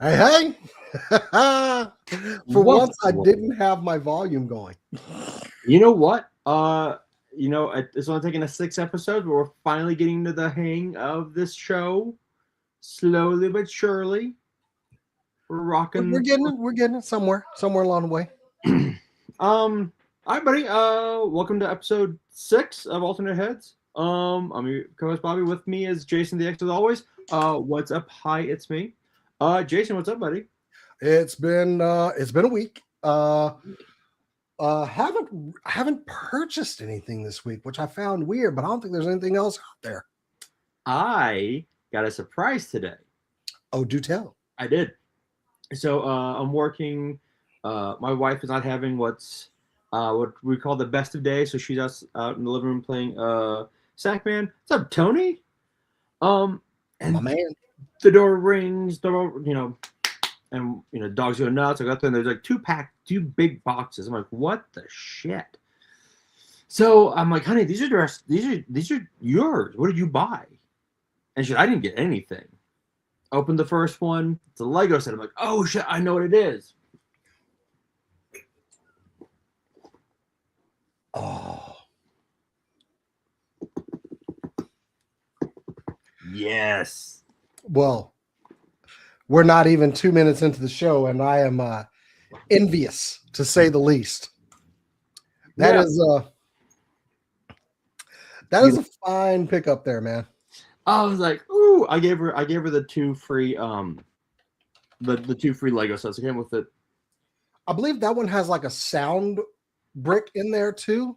Hey, hey. For Welcome. once, I didn't have my volume going. You know what? It's only taken us 6 episodes, but we're finally getting to the hang of this show. Slowly but surely. We're rocking. We're getting it somewhere along the way. All right, buddy. Welcome to episode 6 of Alternate Heads. I'm your co-host Bobby. With me is Jason the X as always. What's up? Hi, it's me. Jason, what's up, buddy? It's been a week. Haven't purchased anything this week, which I found weird, but I don't think there's anything else out there. I got a surprise today. Oh, do tell. I did. So I'm working. My wife is not having what we call the best of days, so she's out in the living room playing Sackman. What's up, Tony? And My man. the door rings. Dogs go nuts. I got there, and there's like two big boxes. I'm like, what the shit? So I'm like, honey, these are yours. What did you buy? And she, I didn't get anything. Opened the first one. It's a Lego set. I'm like, oh shit, I know what it is. Oh. Yes. Well, we're not even 2 minutes into the show, and I am envious, to say the least. That is a fine pickup there, man. I was like, ooh! I gave her the two free the two free Lego sets. I came with it. I believe that one has like a sound brick in there too.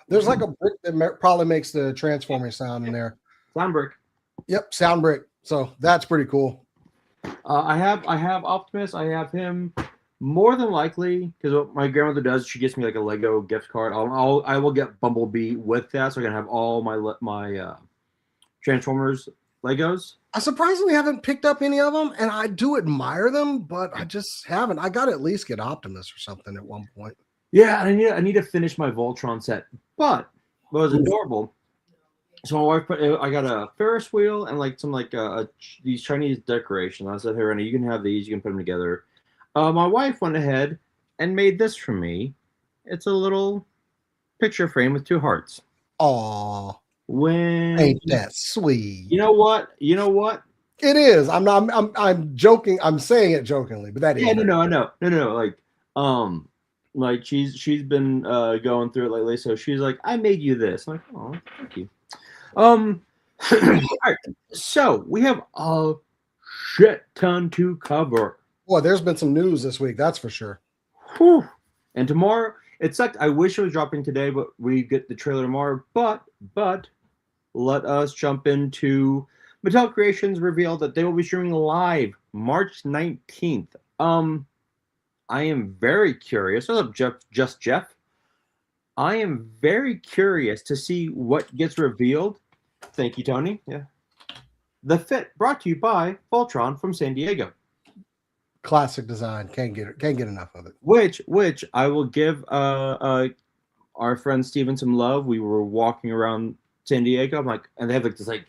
There's like a brick that probably makes the transforming sound in there. Sound brick. Yep, sound brick. So that's pretty cool. I have Optimus. I have him. More than likely, because what my grandmother does, she gets me like a Lego gift card. I will get Bumblebee with that, so I can have all my Transformers Legos. I surprisingly haven't picked up any of them, and I do admire them, but I just haven't. I got to at least get Optimus or something at one point. Yeah, I need to finish my Voltron set, but it was adorable. So my wife I got a Ferris wheel and like some these Chinese decorations. I said, "Hey, Renee, you can have these. You can put them together." My wife went ahead and made this for me. It's a little picture frame with 2 hearts. Aw. Ain't that sweet? You know what? It is. I'm joking. I'm saying it jokingly, but that is. Yeah, no. Like she's been going through it lately, so she's like, I made you this. I'm like, oh, thank you. All right. So we have a shit ton to cover. Boy, there's been some news this week, that's for sure. Whew. And tomorrow, it sucked. I wish it was dropping today, but we get the trailer tomorrow. But let us jump into Mattel Creations revealed that they will be streaming live March 19th. I am very curious. What's up, Jeff? I am very curious to see what gets revealed. Thank you, Tony. Yeah. The Fit brought to you by Voltron from San Diego. Classic design. Can't get enough of it. Which I will give our friend Steven some love. We were walking around San Diego. I'm like, and they have like this like,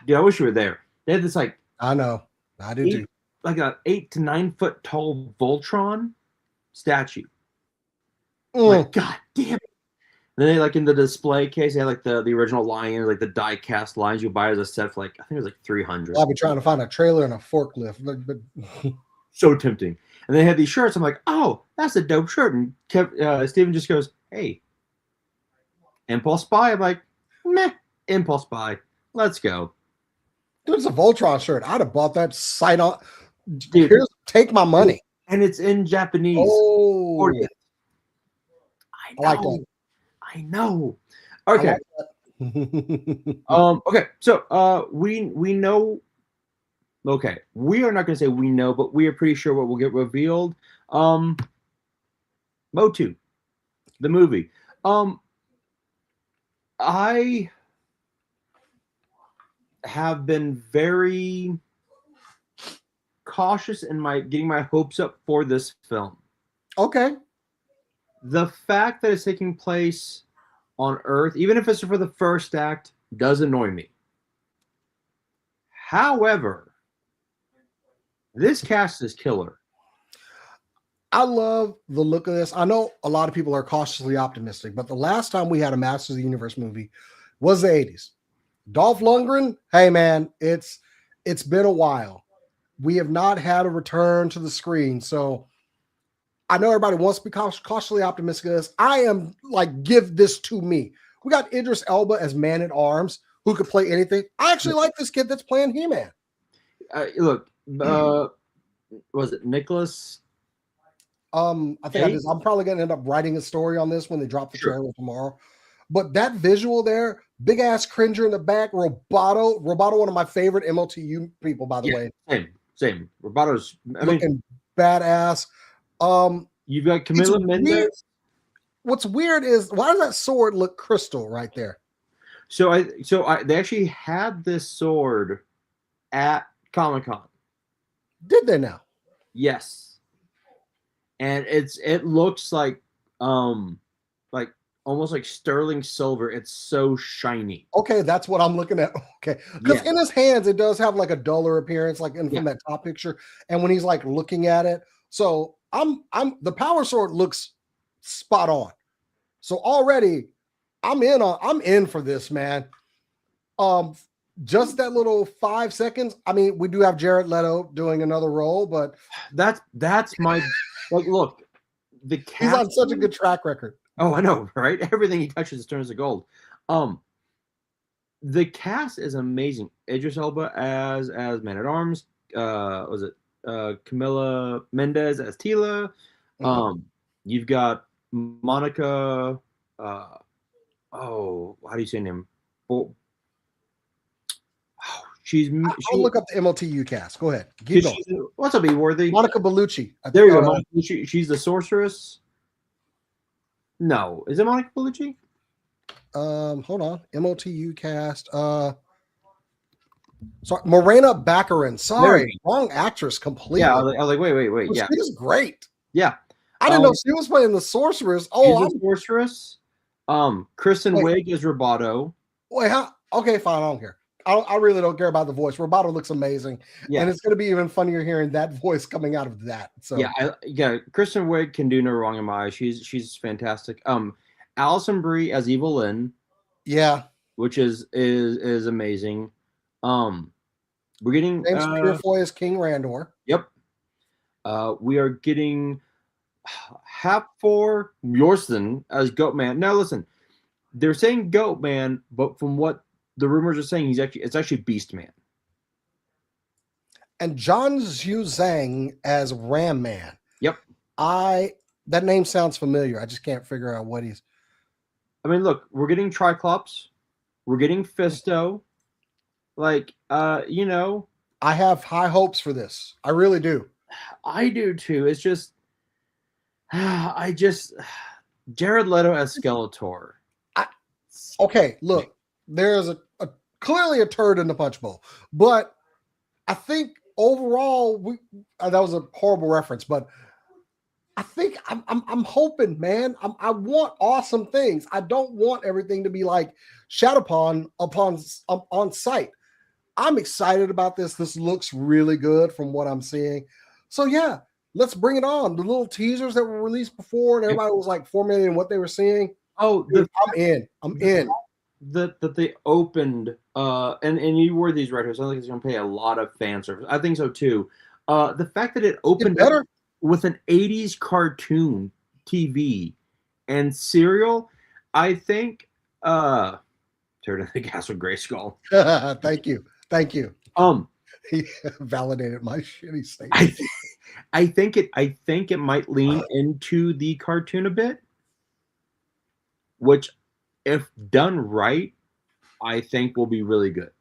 dude, I wish you were there. They had this like, I know, I do too. Like a 8 to 9 foot tall Voltron statue. Like, God damn it. And then they like in the display case, they had like the original lions, like the die cast lions you buy as a set for like, I think it was like 300. I'll be trying to find a trailer and a forklift, but so tempting. And they had these shirts. I'm like, oh, that's a dope shirt. And Steven just goes, hey, Impulse Buy. I'm like, meh, Impulse Buy. Let's go. Dude, it's a Voltron shirt. I'd have bought that sight on. Dude, take my money. And it's in Japanese. Oh, I like that. I know. Okay. Okay. So we know. Okay, we are not going to say we know, but we are pretty sure what will get revealed. MOTU, the movie. I have been very cautious in getting my hopes up for this film. Okay. The fact that it's taking place on Earth, even if it's for the first act, does annoy me. However, this cast is killer. I love the look of this. I know a lot of people are cautiously optimistic, but the last time we had a Masters of the Universe movie was the 80s. Dolph Lundgren, hey man, it's been a while. We have not had a return to the screen. So I know everybody wants to be cautiously optimistic of this. I am like, give this to me. We got Idris Elba as Man-at-Arms, who could play anything. I actually like this kid that's playing He-Man. Look, was it Nicholas? I think I'm probably going to end up writing a story on this when they drop the trailer tomorrow. But that visual there, big ass cringer in the back, Roboto, one of my favorite MOTU people, by the way. Same. Roboto's looking badass. You've got Camila Mendes. What's weird is, why does that sword look crystal right there? So they actually had this sword at Comic-Con. Did they now? Yes. And it looks like almost like sterling silver. It's so shiny. Okay, that's what I'm looking at. Okay, because in his hands it does have like a duller appearance, like from that top picture. And when he's like looking at it, so I'm the power sword looks spot on. So already I'm in for this, man. Just that little 5 seconds. I mean, we do have Jared Leto doing another role, but that's my like. Look, he's on such a good track record. Oh, I know, right? Everything he touches turns to gold. The cast is amazing. Idris Elba as Man-at-Arms. Was it Camila Mendes as Tila? You've got Monica. How do you say her name? I'll look up the MOTU cast. Go ahead. Keep going. What's up, be worthy? Monica Bellucci. There you go. Monica Bellucci. She's the sorceress. No, is it Monica Bellucci? Hold on. MOTU cast. Sorry, Morena Baccarin. Sorry, wrong actress completely. Yeah, I was like, wait. Yeah, she was great. Yeah, I didn't know she was playing the sorceress. Oh, she's the sorceress. Kristen Wiig is Roboto. Wait, okay, fine. I don't care. I really don't care about the voice. Roboto looks amazing, and it's going to be even funnier hearing that voice coming out of that. So Kristen Wiig can do no wrong in my eyes. She's fantastic. Alison Brie as Evil Lynn, which is amazing. We're getting James Purefoy as King Randor. Yep. We are getting Hafthor Bjornsson as Goatman. Now listen, they're saying Goatman, but from what the rumors are saying, it's actually Beastman. And John Zhu Zhang as Ram Man. Yep. That name sounds familiar. I just can't figure out what he's. I mean, look, we're getting Triclops, we're getting Fisto. Like, I have high hopes for this. I really do. I do too. It's just, Jared Leto as Skeletor. Okay, look, there's clearly a turd in the punch bowl, but I think overall that was a horrible reference, but I think I'm hoping, man. I want awesome things. I don't want everything to be like shat upon on site. I'm excited about this. This looks really good from what I'm seeing. So yeah, let's bring it on. The little teasers that were released before, and everybody was like formulating what they were seeing. Oh, I'm in. That they opened, and you were these writers. I think it's going to pay a lot of fan service. I think so too. The fact that it opened better with an 80s cartoon TV and serial, I think turned into the Castle Grayskull. Thank you. He validated my shitty statement. I think it might lean into the cartoon a bit, which, if done right, I think will be really good.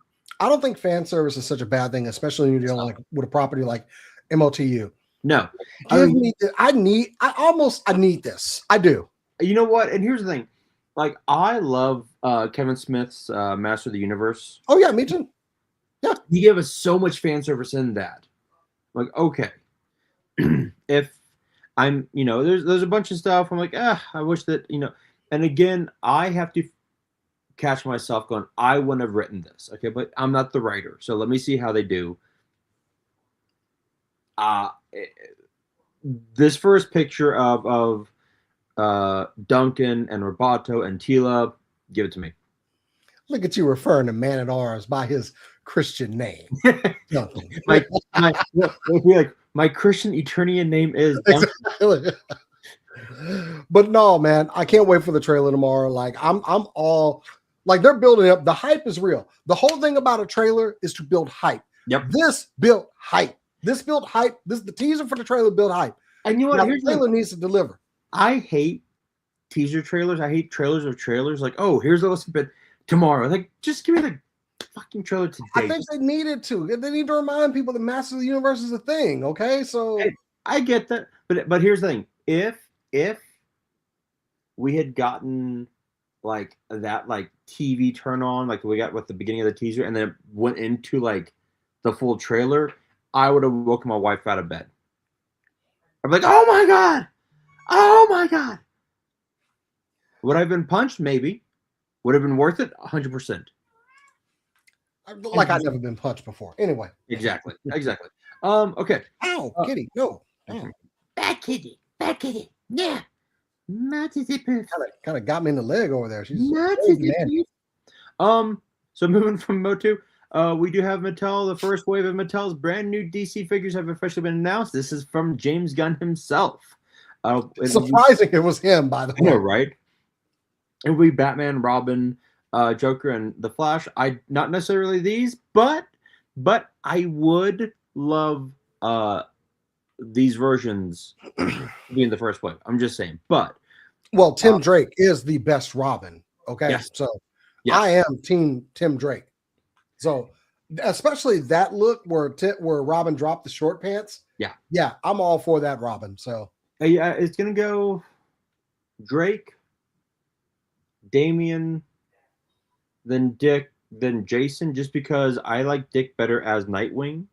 I don't think fan service is such a bad thing, especially when you're dealing like with a property like MOTU. No, I need this. I do. You know what? And here's the thing: like, I love Kevin Smith's Master of the Universe. Oh yeah, me too. Yeah, he gave us so much fan service in that. Like, okay, if I'm, there's a bunch of stuff. I'm like, I wish that, And again, I have to catch myself going, I wouldn't have written this. Okay, but I'm not the writer, so let me see how they do. This first picture of Duncan and Roboto and Tila, give it to me. Look at you referring to Man at Arms by his Christian name. Duncan. my Christian Eternian name is Duncan. Exactly. But no, man, I can't wait for the trailer tomorrow. Like I'm all like they're building up. The hype is real. The whole thing about a trailer is to build hype. Yep. This built hype. This built hype. This the teaser for the trailer built hype. And you know what? Now, the trailer needs to deliver. I hate teaser trailers. I hate trailers of trailers. Like, oh, here's the list bit tomorrow. Like, just give me the fucking trailer today. I think they needed to. They need to remind people that Master of the Universe is a thing. Okay, so I get that, but here's the thing: if we had gotten like that like TV turn on like we got with the beginning of the teaser, and then it went into like the full trailer, I would have woken my wife out of bed. I'd be like, "Oh my god, oh my god!" Would I have been punched? Maybe. Would have been worth it? 100%. Like I've never been punched before. Anyway. Exactly. Okay. Ow, kitty, no. Bad kitty. Yeah. Kind of got me in the leg over there. She's So moving from MOTU, we do have Mattel. The first wave of Mattel's brand new DC figures have officially been announced. This is from James Gunn himself. Surprising it was him, by the way. I know, right? It will be Batman, Robin, Joker, and the Flash. Not necessarily these, but I would love these versions being the first wave. I'm just saying. But Tim Drake is the best Robin. Okay, yes. So yes. I am team Tim Drake. So especially that look where Robin dropped the short pants. Yeah, I'm all for that Robin. So yeah, it's gonna go Drake, Damian, then Dick, then Jason, just because I like Dick better as Nightwing.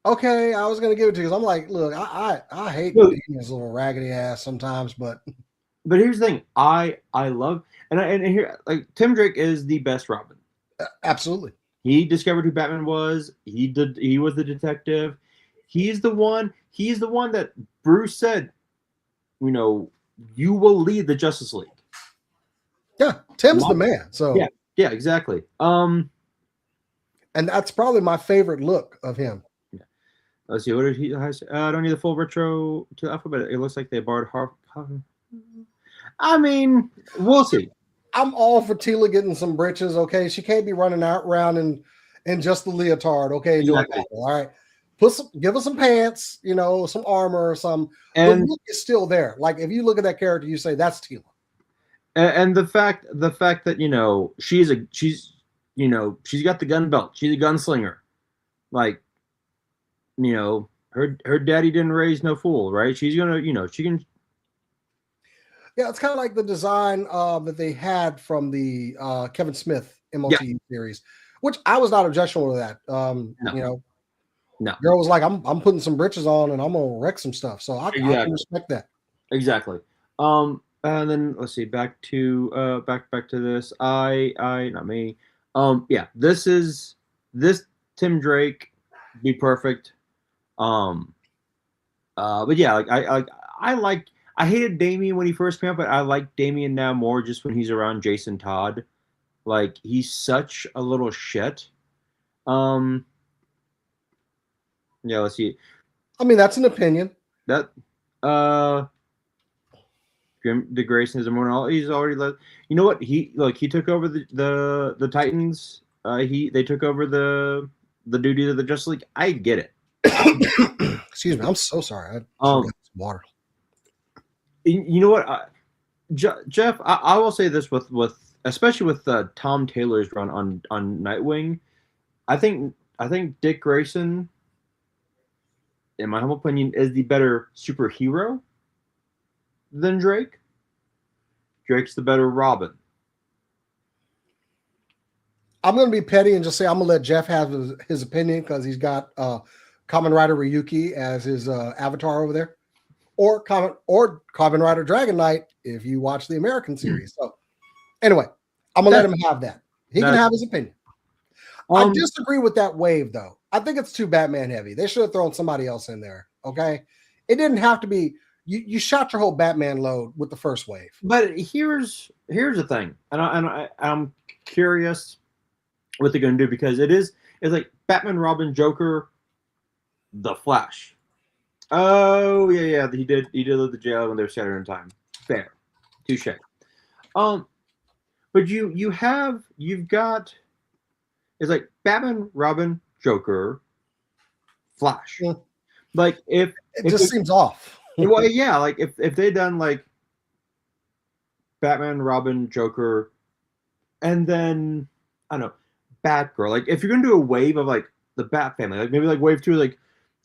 Okay, I was gonna give it to you because I'm like, look, I hate his little raggedy ass sometimes, but here's the thing, I love and here like Tim Drake is the best Robin. Absolutely. He discovered who Batman was. He was the detective. He's the one that Bruce said, you know, you will lead the Justice League. Yeah, Tim's the man. So yeah, exactly. And that's probably my favorite look of him. Yeah. Let's see. What did he say? I don't need the full retro to the alphabet. It looks like they borrowed half. I mean, we'll see. I'm all for Tila getting some britches. Okay, she can't be running around in just the leotard. Okay, exactly. All right, give us some pants. You know, some armor or some. And the look is still there. Like if you look at that character, you say that's Tila. And the fact that you know she's got the gun belt. She's a gunslinger. Like, you know, her daddy didn't raise no fool, right? She's gonna, she can. Yeah, it's kind of like the design that they had from the Kevin Smith MOTU series, which I was not objectionable to that. No. Girl was like, I'm putting some britches on and I'm gonna wreck some stuff. So I can respect that. Exactly. And then let's see, back to this. Not me. This Tim Drake be perfect. But yeah, like I hated Damian when he first came out, but I like Damian now more just when he's around Jason Todd. Like he's such a little shit. Yeah, let's see. I mean, that's an opinion. That the Grayson is immortal. He's already left. You know what? He took over the Titans. They took over the duties of the Justice League. I get it. Excuse me. I'm so sorry. I got some water. You know what, Jeff? I will say this with especially with Tom Taylor's run on Nightwing. I think Dick Grayson, in my humble opinion, is the better superhero than Drake. Drake's the better Robin. I'm going to be petty and just say I'm going to let Jeff have his opinion because he's got Kamen Rider Ryuki as his avatar over there, or Kamen Rider Dragon Knight if you watch the American series. So anyway, I'm gonna let him have that. He can have his opinion. I Um, disagree with that wave, though. I think it's too Batman heavy. They should have thrown somebody else in there. Okay, it didn't have to be. You shot your whole Batman load with the first wave. but here's the thing, I'm curious what they're going to do, because it's like Batman, Robin, Joker, the Flash. Oh yeah, he did leave the jail when they were scattered in time. Fair, touche. But you've got, it's like Batman, Robin, Joker, Flash. Yeah. Like if It just seems off. well, yeah, like if they done like Batman, Robin, Joker, and then I don't know, Batgirl. Like if you're gonna do a wave of like the Bat family, like maybe like wave 2, like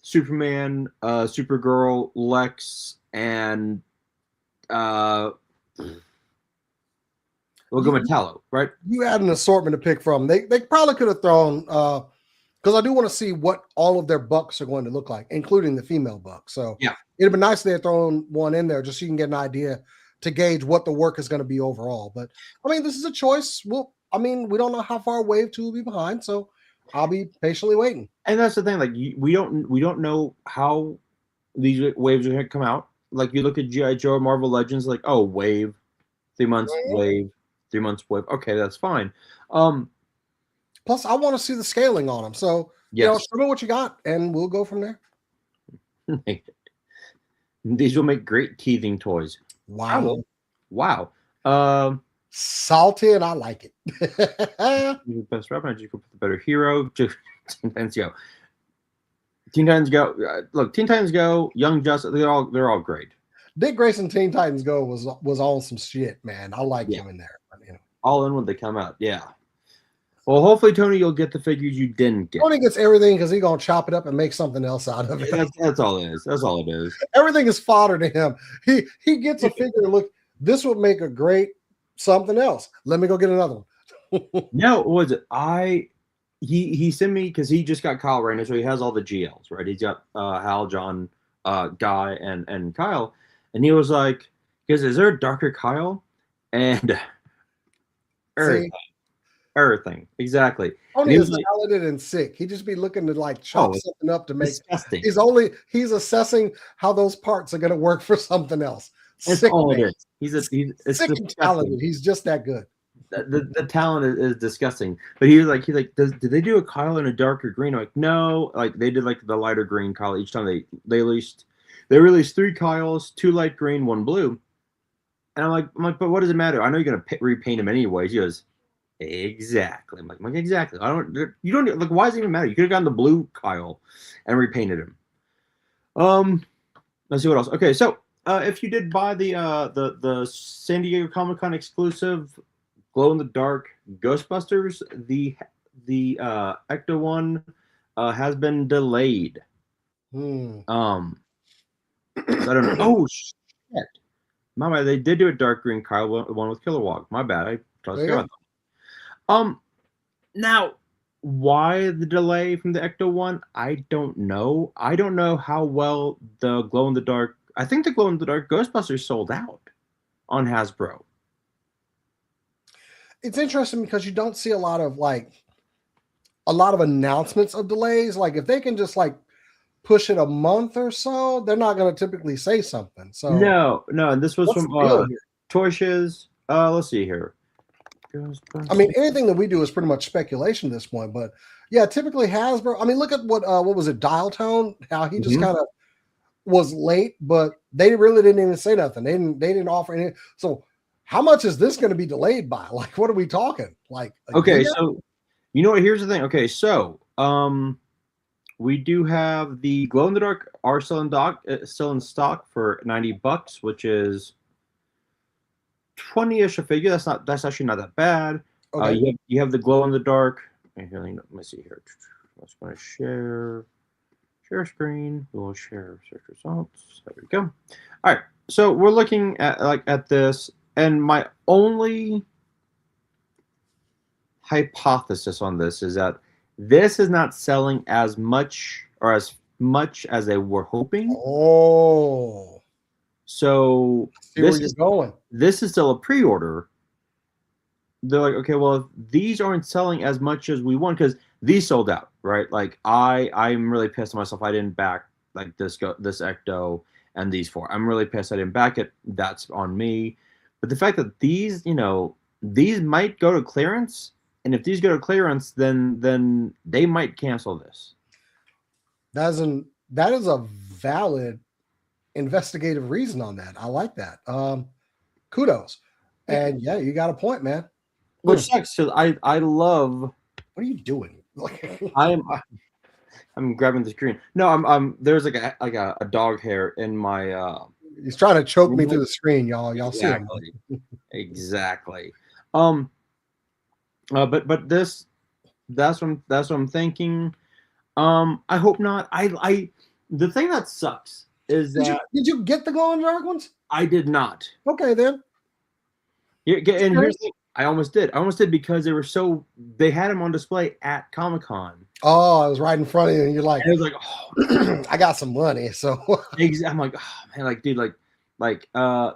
Superman, Supergirl, Lex, and we'll go Metallo, right? You had an assortment to pick from. They probably could have thrown because I do want to see what all of their bucks are going to look like, including the female buck. So Yeah, it'd be nice if they had thrown one in there just so you can get an idea to gauge what the work is going to be overall. But I mean, this is a choice. We don't know how far wave 2 will be behind, so I'll be patiently waiting. and that's the thing. Like we don't know how these waves are going to come out. Like you look at G.I. Joe, Marvel Legends, like wave, 3 months, wave, 3 months, wave. Okay, that's fine. Plus, I want to see the scaling on them. So Yes. show me what you got, and we'll go from there. These will make great teething toys. Wow. Salty, and I like it. Best rep, I just go for the better hero. Teen Titans Go. Teen Titans Go. Look, Teen Titans Go, Young Justice. They're all great. Dick Grayson Teen Titans Go was on some shit, man. I like him in there. All in when they come out. Yeah. Well, hopefully, Tony, you'll get the figures you didn't get. Tony gets everything because he's gonna chop it up and make something else out of it. That's all it is. That's all it is. Everything is fodder to him. He gets a figure and look, this would make a great something else. Let me go get another one. No, what was it? He sent me, because he just got Kyle right now, so he has all the GLs, right? He's got Hal, John, Guy, and Kyle, and he was like, "Because is there a darker Kyle?" And everything exactly. Tony is talented and sick. He just be looking to like chop something up to make. Disgusting. He's assessing how those parts are going to work for something else. That's all it is. He's sick and talented. He's just that good. The talent is disgusting. But he was like, did they do a Kyle in a darker green? I'm like, no. Like they did like the lighter green Kyle each time they released 3 Kyles, 2 light green, 1 blue. And I'm like, but what does it matter? I know you're gonna repaint him anyways. He goes, exactly. I'm like, exactly. You don't like. Why does it even matter? You could have gotten the blue Kyle and repainted him. Let's see what else. Okay, so if you did buy the San Diego Comic-Con exclusive glow in the dark Ghostbusters, the Ecto one has been delayed. I don't know. Oh shit! My bad. They did do a dark green Kyle one with Kilowog. My bad. I totally forgot. Now, why the delay from the Ecto one? I don't know. I don't know how well the glow in the dark. I think the glow in the dark Ghostbusters sold out on Hasbro. It's interesting because you don't see a lot of announcements of delays. Like if they can just like push it a month or so, they're not going to typically say something. So no, and this was from Toy Shiz. Let's see here. I mean, anything that we do is pretty much speculation at this point. But yeah, typically Hasbro. I mean, look at what was it, Dial Tone? How he just kind of was late, but they really didn't even say nothing. They didn't offer any. So how much is this going to be delayed by? Like, what are we talking? Like, okay, so you know what? Here's the thing. Okay, so we do have the glow in the dark are still in stock for $90, which is 20-ish a figure. That's actually not that bad. Okay. You have the glow in the dark. Let me see here. I was going to share screen. We'll share search results. There we go. All right. So we're looking at this, and my only hypothesis on this is that this is not selling as much as they were hoping. Oh. So see where you're going. This is still a pre-order. they're like, okay, well, if these aren't selling as much as we want, because these sold out, right? Like I'm really pissed at myself. I didn't back like this Ecto and these 4. I'm really pissed I didn't back it. That's on me. But the fact that these, these might go to clearance, and if these go to clearance, then they might cancel this. That is a valid investigative reason on that. I like that. Kudos. And yeah, you got a point, man. Which sucks because I love. What are you doing? I'm grabbing the screen. No, I'm there's like a dog hair in my. He's trying to choke me through the screen, y'all. Y'all exactly. see him? Exactly. But that's what I'm thinking. I hope not. The thing that sucks is did you get the glow in the dark ones? I did not. Okay, then. And here's the thing. I almost did because they had them on display at Comic-Con. Oh, I was right in front of you, and you're like, and I was like, oh, I got some money, so I'm like, oh man, like dude, I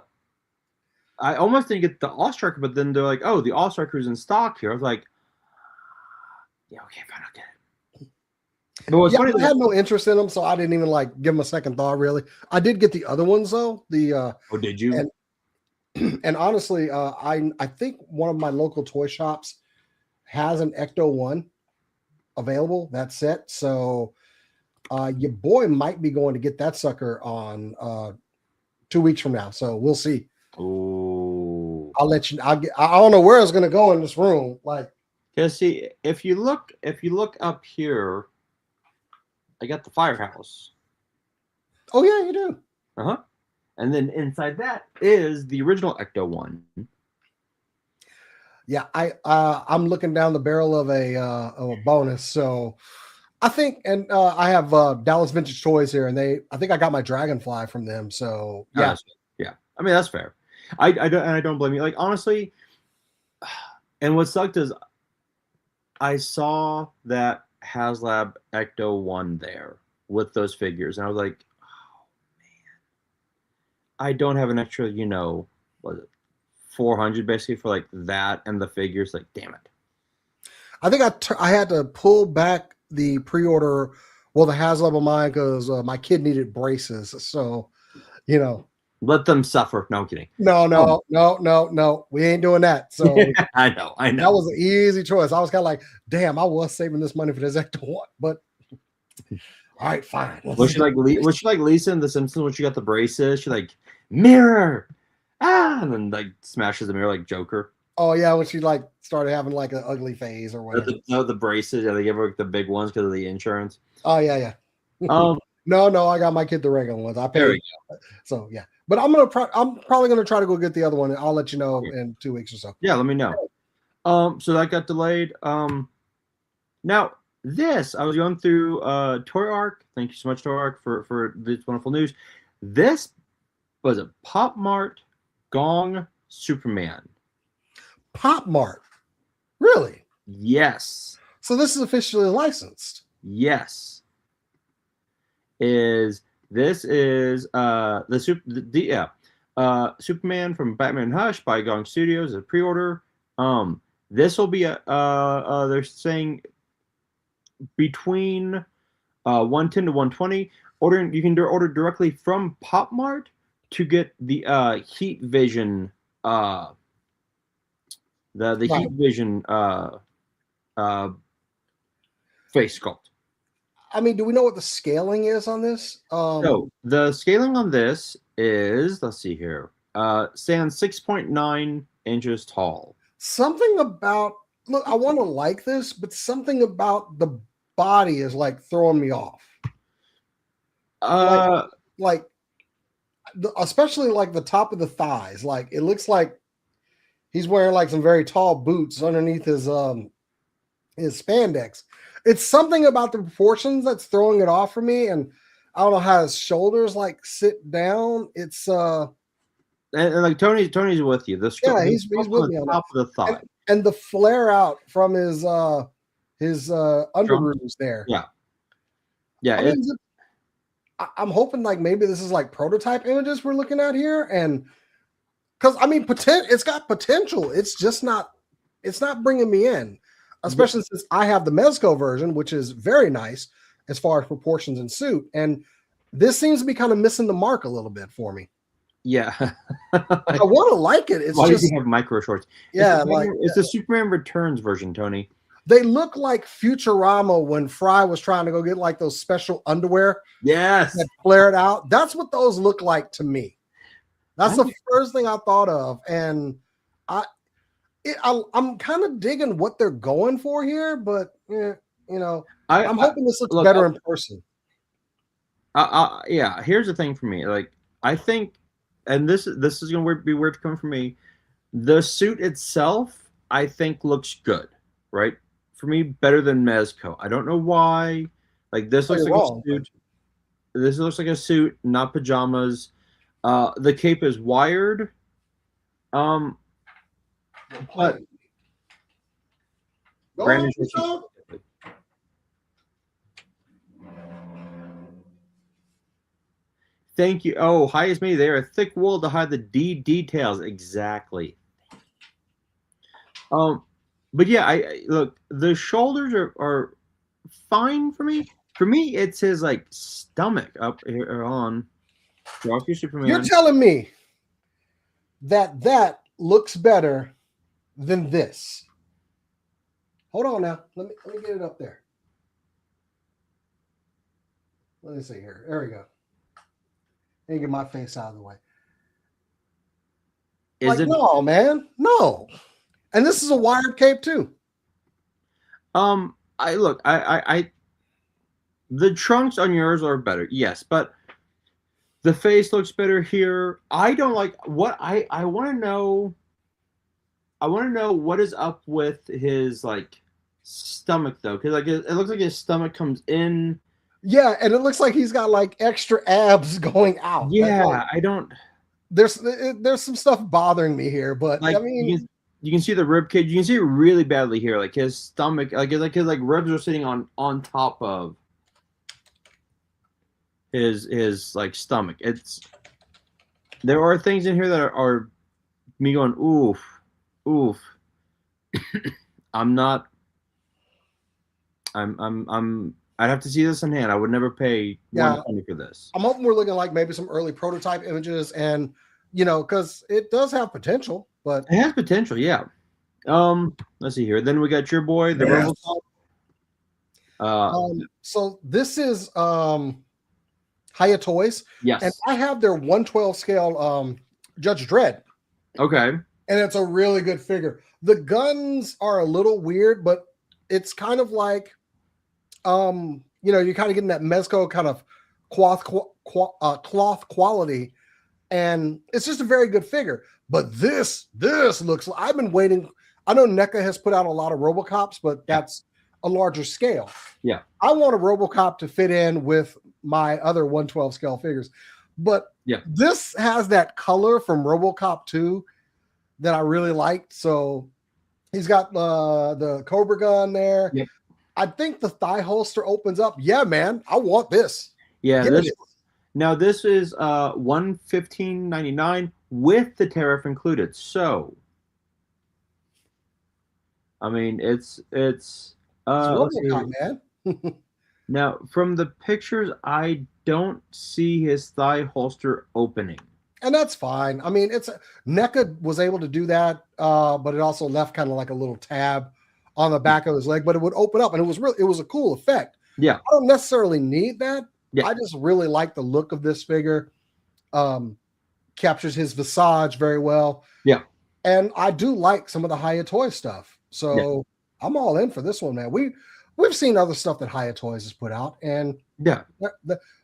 almost didn't get the All-Striker, but then they're like, oh, the All-Striker's in stock here. I was like, yeah, okay, fine, I'll get it. But what's funny, I had no interest in them, so I didn't even give them a second thought. Really, I did get the other ones though. Oh, did you? And honestly, I think one of my local toy shops has an Ecto 1 available. That set, so your boy might be going to get that sucker on 2 weeks from now. So we'll see. Oh, I'll let you. I don't know where it's going to go in this room. See, if you look up here, I got the Firehouse. Oh yeah, you do. And then inside that is the original Ecto 1. Yeah, I'm looking down the barrel of a bonus. So I think, and I have Dallas Vintage Toys here, and I think I got my Dragonfly from them. So yeah, yeah. I mean, that's fair. I don't blame you. Like honestly, and what sucked is I saw that HasLab Ecto 1 there with those figures, and I was like, oh man, I don't have an extra, what is it, 400 basically for like that and the figures. Like, damn it. I think I had to pull back the pre-order, the HasLab of mine, because my kid needed braces. So, let them suffer. No, I'm kidding. No. We ain't doing that. So I know. That was an easy choice. I was kind of like, damn, I was saving this money for this Ecto 1, but all right, fine. Was she like Lisa in The Simpsons when she got the braces? She like mirror, and then like smashes the mirror like Joker. Oh yeah, when she started having an ugly phase or whatever. The braces, yeah, they give her the big ones because of the insurance. Oh yeah. No, I got my kid the regular ones. I paid. So yeah, but I'm probably gonna try to go get the other one, and I'll let you know in 2 weeks or so. Yeah, let me know. So that got delayed. Now this I was going through Toy Arc. Thank you so much, Toy Arc, for this wonderful news. This was a Pop Mart Gong Superman. Pop Mart, really? Yes. So this is officially licensed. Yes. This is Superman from Batman Hush by Gong Studios, a pre-order. This will be they're saying between 110 to 120. You can order directly from Pop Mart to get the Heat Vision the Heat Vision face sculpt. I mean, do we know what the scaling is on this? So the scaling on this is, let's see here, stands 6.9 inches tall. Something about, look, I want to like this, but something about the body is throwing me off. Especially the top of the thighs. It looks like he's wearing some very tall boots underneath his spandex. It's something about the proportions that's throwing it off for me, and I don't know how his shoulders sit down. It's and Tony's with you. He's with me on top of the thigh, and the flare out from his underoos there. Yeah. I'm hoping maybe this is prototype images we're looking at here, and because I mean, it's got potential. It's just not it's not bringing me in, especially since I have the Mezco version, which is very nice as far as proportions and suit. And this seems to be kind of missing the mark a little bit for me. Yeah. I want to like it. It's Why just, does he have micro shorts? yeah, It's the Superman Returns version, Tony. They look like Futurama when Fry was trying to go get like those special underwear. Yes. That flared out. That's what those look like to me. That's the first thing I thought of. And I'm kind of digging what they're going for here, but I'm hoping this looks better in person. Yeah, here's the thing for me. Like, I think, and this is going to be weird to come from me. The suit itself, I think, looks good, right? For me, better than Mezco. I don't know why. Like, this looks like a suit. This looks like a suit, not pajamas. The cape is wired. But Brandon, thank you. Oh, hi, it's me. They're a thick wool to hide the details. Exactly. But yeah, I look. The shoulders are fine for me. For me, it's his like stomach up here on. Rocky Superman. You're telling me that looks better than this. Hold on now. Let me get it up there. Let me see here. There we go. Let me get my face out of the way. No, man. No. And this is a wired cape too. The trunks on yours are better, yes, but the face looks better here. I don't like what I want to know. I want to know what is up with his like stomach though, because like it looks like his stomach comes in. Yeah, and it looks like he's got like extra abs going out. Yeah, like, I don't. There's some stuff bothering me here, but like, I mean, you can see the rib cage. You can see it really badly here. Like his stomach, like his ribs are sitting on top of his like stomach. There are things in here that are me going oof. I'd have to see this in hand. I would never pay one penny for this. I'm hoping we're looking like maybe some early prototype images, and because it does have potential, but it has potential, yeah. Let's see here. Then we got your boy, the RoboCop. So this is Hiya Toys. Yes. And I have their 1/12 scale Judge Dredd. Okay. And it's a really good figure. The guns are a little weird, but it's kind of like you're kind of getting that Mezco kind of cloth quality, and it's just a very good figure. But this looks like, I've been waiting. I know NECA has put out a lot of RoboCops, but that's a larger scale. Yeah. I want a RoboCop to fit in with my other 1/12 scale figures. But this has that color from RoboCop 2 that I really liked. So he's got the Cobra gun there. Yep. I think the thigh holster opens up. Yeah, man, I want this. Yeah, now this is $115.99 with the tariff included. So, I mean, it's RoboCop, man. Now, from the pictures, I don't see his thigh holster opening. And that's fine. I mean, NECA was able to do that, but it also left kind of like a little tab on the back of his leg, but it would open up, and it was a cool effect. Yeah. I don't necessarily need that. Yeah. I just really like the look of this figure. Captures his visage very well. Yeah. And I do like some of the Hiya Toy stuff. So I'm all in for this one, man. We've seen other stuff that Hiya Toys has put out, and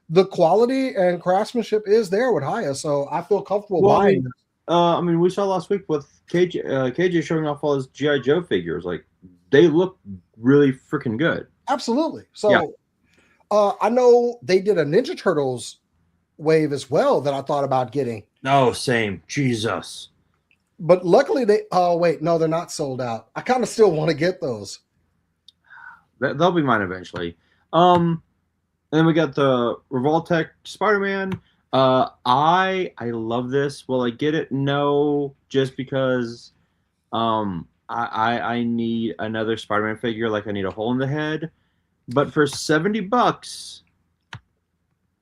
the quality and craftsmanship is there with Hiya, so I feel comfortable buying this. I mean, we saw last week with KJ showing off all his G.I. Joe figures. Like, they look really freaking good. Absolutely. So I know they did a Ninja Turtles wave as well that I thought about getting. Oh, same. Jesus. But luckily they're not sold out. I kind of still want to get those. They'll be mine eventually. And then we got the Revoltech Spider-Man. I love this. Will I get it? No, just because I need another Spider-Man figure, like I need a hole in the head. But for $70,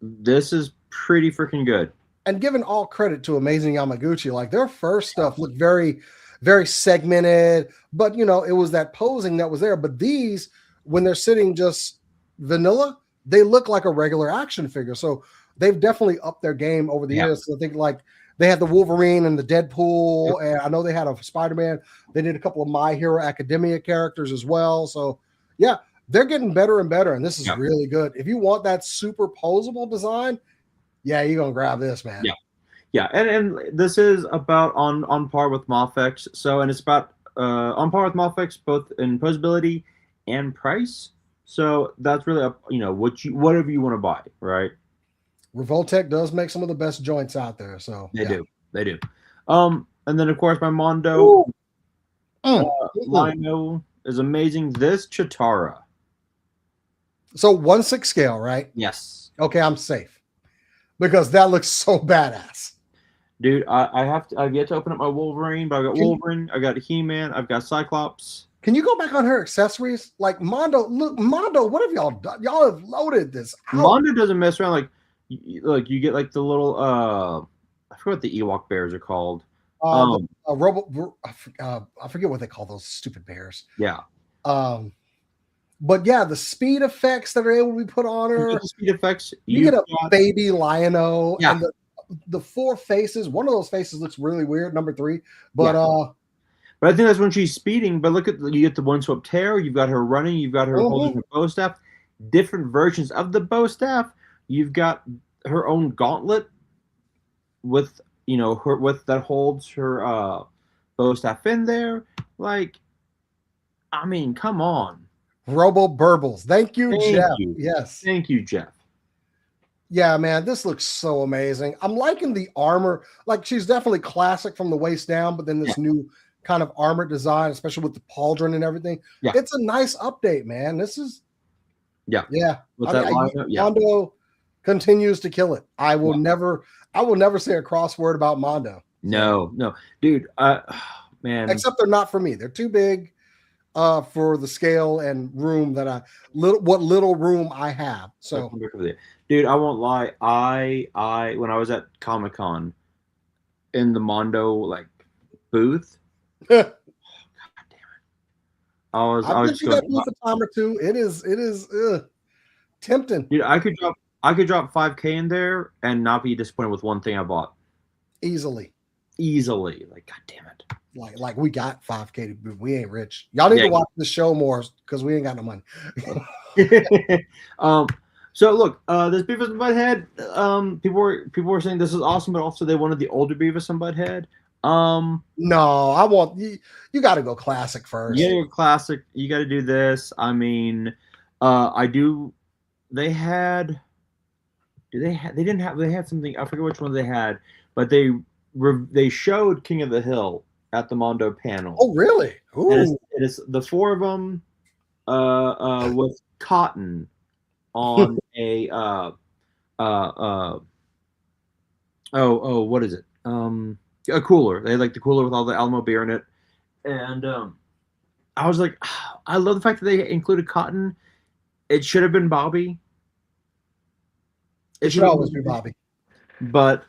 this is pretty freaking good. And giving all credit to Amazing Yamaguchi, like their first stuff looked very, very segmented, but it was that posing that was there. But these, when they're sitting just vanilla, they look like a regular action figure. So they've definitely upped their game over the years. So I think like they had the Wolverine and the Deadpool, and I know they had a Spider-Man. They did a couple of My Hero Academia characters as well. So yeah, they're getting better and better, and this is really good. If you want that super posable design, yeah, you're gonna grab this, man. Yeah, and this is about on par with Mofex. So, and it's about on par with Mofex both in posability and price. So that's really up, whatever you want to buy, right? Revoltech does make some of the best joints out there, so they do. And then of course my Mondo Lino is amazing. This Chitara. So 1/6 scale, right? Yes. Okay, I'm safe because that looks so badass. Dude, I've yet to open up my Wolverine, but I've got Wolverine, I've got He-Man, I've got Cyclops. Can you go back on her accessories? Like Mondo, look, Mondo, what have y'all done? Y'all have loaded this out. Mondo doesn't mess around. Like you get like the little I forget what the Ewok bears are called. I forget what they call those stupid bears. Yeah. But yeah, the speed effects that are able to be put on her. The speed effects. You get a baby Lion-O. Yeah. And the 4 faces. One of those faces looks really weird. Number 3, but But I think that's when she's speeding. But look at you get the one swap tear. You've got her running. You've got her holding her bow staff. Different versions of the bow staff. You've got her own gauntlet with her that holds her bow staff in there. Like, I mean, come on. Robo Burbles. Thank you, Jeff. Yes. Thank you, Jeff. Yeah, man, this looks so amazing. I'm liking the armor. Like, she's definitely classic from the waist down, but then this new kind of armor design, especially with the pauldron and everything. Yeah. It's a nice update, man. This is yeah. With that Mondo continues to kill it. I will never say a cross word about Mondo. No, dude. Man. Except they're not for me. They're too big for the scale and room that what little room I have. So dude, I won't lie. I when I was at Comic-Con in the Mondo like booth. God damn it. I was just going that booth a time or two. It is tempting. Dude, I could drop $5K in there and not be disappointed with one thing I bought. Easily. Like, god damn it. Like we got $5K, but we ain't rich. Y'all need to watch the show more because we ain't got no money. So look, this Beavis and Butthead. People were saying this is awesome, but also they wanted the older Beavis and Butthead. No, I want you got to go classic first. Yeah, you're classic. You got to do this. I mean, I do. They had. They had something. I forget which one they had, but they showed King of the Hill at the Mondo panel. Oh, really? It is the 4 of them with cotton on a what is it? A cooler. They had like the cooler with all the Alamo beer in it. And I was like, I love the fact that they included cotton. It should have been Bobby. It should always be Bobby. But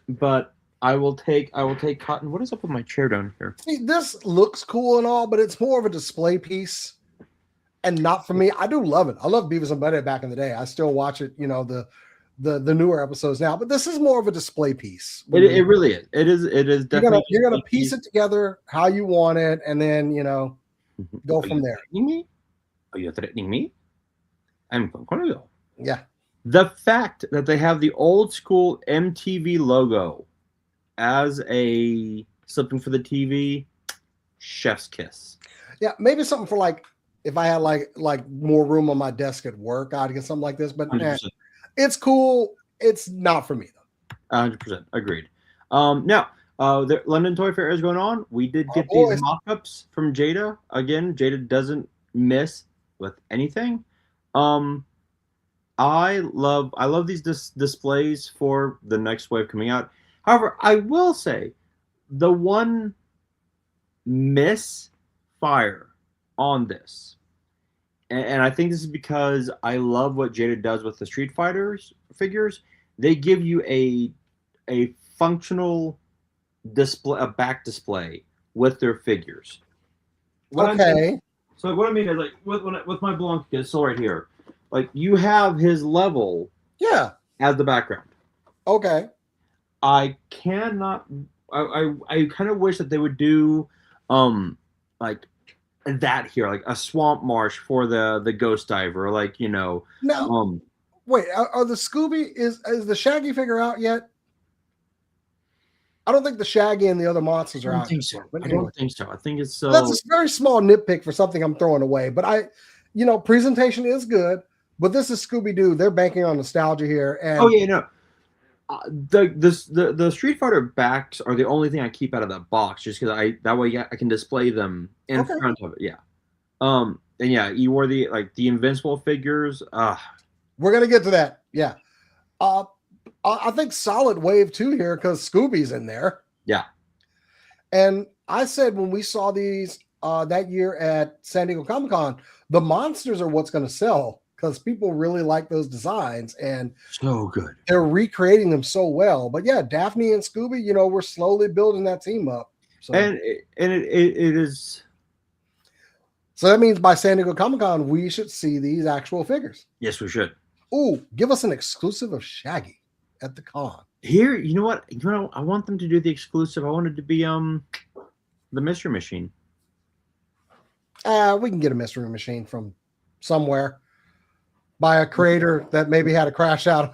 I will take cotton. What is up with my chair down here? See, this looks cool and all, but it's more of a display piece and not for me. I do love it. I love Beavis and Butthead back in the day. I still watch it, the newer episodes now, but this is more of a display piece. It really is. It is definitely. You're gonna piece it together how you want it, and then go from there. Are you threatening me? I'm going to go. Yeah. The fact that they have the old school MTV logo as something for the TV, chef's kiss. Yeah, maybe something for like if I had like more room on my desk at work, I'd get something like this. But it's cool. It's not for me though. 100% agreed. Now, the London Toy Fair is going on. We did get these mock-ups from Jada. Again, Jada doesn't miss with anything. I love these displays for the next wave coming out. However, I will say the one miss fire on this. And I think this is because I love what Jada does with the Street Fighters figures. They give you a functional display, a back display with their figures. What Okay. So what I mean is, like, with my Blanca still right here, like, you have his level Yeah. as the background. Okay. I cannot. I kind of wish that they would do, like that here, like a swamp marsh for the ghost diver, like, Now, um, wait. Are the Scooby is the Shaggy figure out yet? I don't think the Shaggy and the other monsters I are don't out. think so. But I anyway, don't think so. I think it's that's a very small nitpick for something I'm throwing away. But presentation is good. But this is Scooby Doo. They're banking on nostalgia here. And Oh yeah, no. The Street Fighter backs are the only thing I keep out of that box, just because that way I can display them in Okay. front of it. Yeah. And yeah, you wore the Invincible figures. We're gonna get to that. Yeah. I think solid wave 2 here because Scooby's in there. Yeah. And I said when we saw these that year at San Diego Comic-Con, the monsters are what's going to sell because people really like those designs and So good. they're recreating them so well. But yeah, Daphne and Scooby, we're slowly building that team up. So And it is. So that means by San Diego Comic-Con, we should see these actual figures. Yes, we should. Ooh, give us an exclusive of Shaggy at the con. Here, you know what? I want them to do the exclusive. I want it to be the Mystery Machine. We can get a Mystery Machine from somewhere by a creator that maybe had a crash out.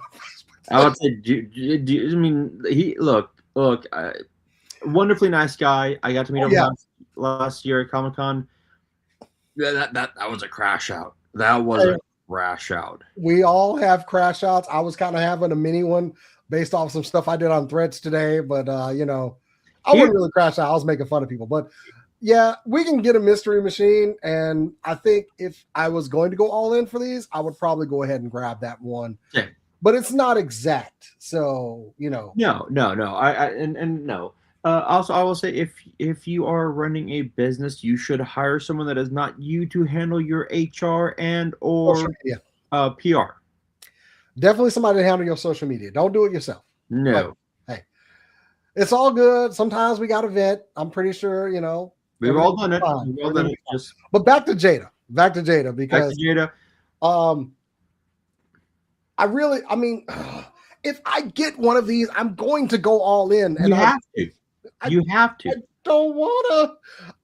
I would say, I mean, wonderfully nice guy. I got to meet him last year at Comic-Con. Yeah, that was a crash out. That was a crash out. We all have crash outs. I was kind of having a mini one based off some stuff I did on Threads today, but I wouldn't really crash out. I was making fun of people, but yeah, we can get a Mystery Machine, and I think if I was going to go all in for these, I would probably go ahead and grab that one. Yeah. But it's not exact, so No. No. Also, I will say, if you are running a business, you should hire someone that is not you to handle your HR and or PR. Definitely somebody to handle your social media. Don't do it yourself. No. But, hey, it's all good. Sometimes we got to vent. I'm pretty sure, we've all done it. We've all done it. But back to Jada because I mean, if I get one of these, I'm going to go all in. And you have to. I don't want to,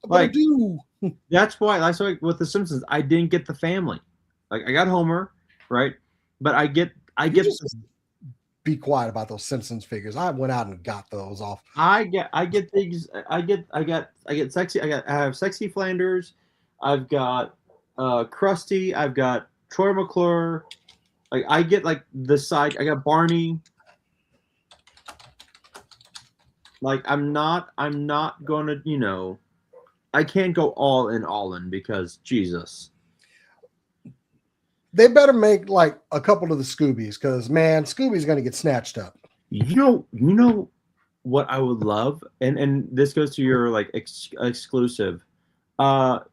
but I do. That's why. That's why with the Simpsons, I didn't get the family. Like, I got Homer, right? But I get. Be quiet about those Simpsons figures. I went out and got those off. I get things. I get sexy. I have Sexy Flanders. I've got Krusty. I've got Troy McClure. Like, I get like the side. I got Barney. Like, I'm not gonna, I can't go all in because Jesus. They better make like a couple of the Scoobies because man, Scooby's gonna get snatched up. You know what I would love, and this goes to your like exclusive, the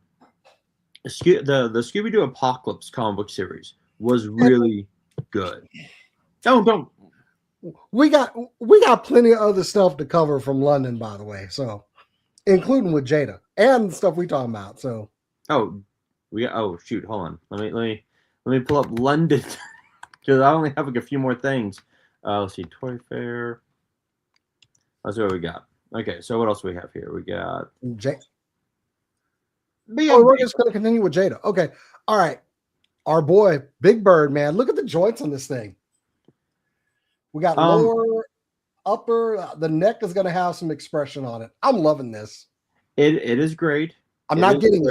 Scooby-Doo Apocalypse comic book series was really good. Don't. We got plenty of other stuff to cover from London, by the way. So, including with Jada and stuff we talking about. So, shoot, hold on. Let me pull up London because I only have like a few more things. Let's see, Toy Fair. Let's see what we got. Okay, so what else do we have here? We got Jada. Yeah, we're just going to continue with Jada. Okay, all right. Our boy Big Bird, man. Look at the joints on this thing. We got lower, upper. The neck is going to have some expression on it. I'm loving this. It is great. I'm not getting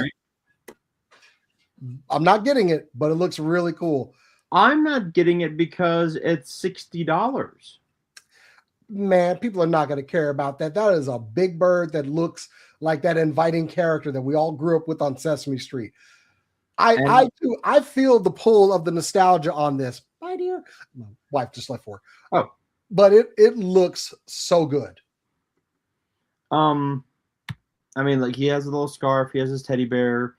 it, but it looks really cool. I'm not getting it because it's $60. Man, people are not going to care about that. That is a Big Bird that looks like that inviting character that we all grew up with on Sesame Street. I feel the pull of the nostalgia on this. My dear, my wife just left for. Oh, but it looks so good. I mean, like he has a little scarf, he has his teddy bear,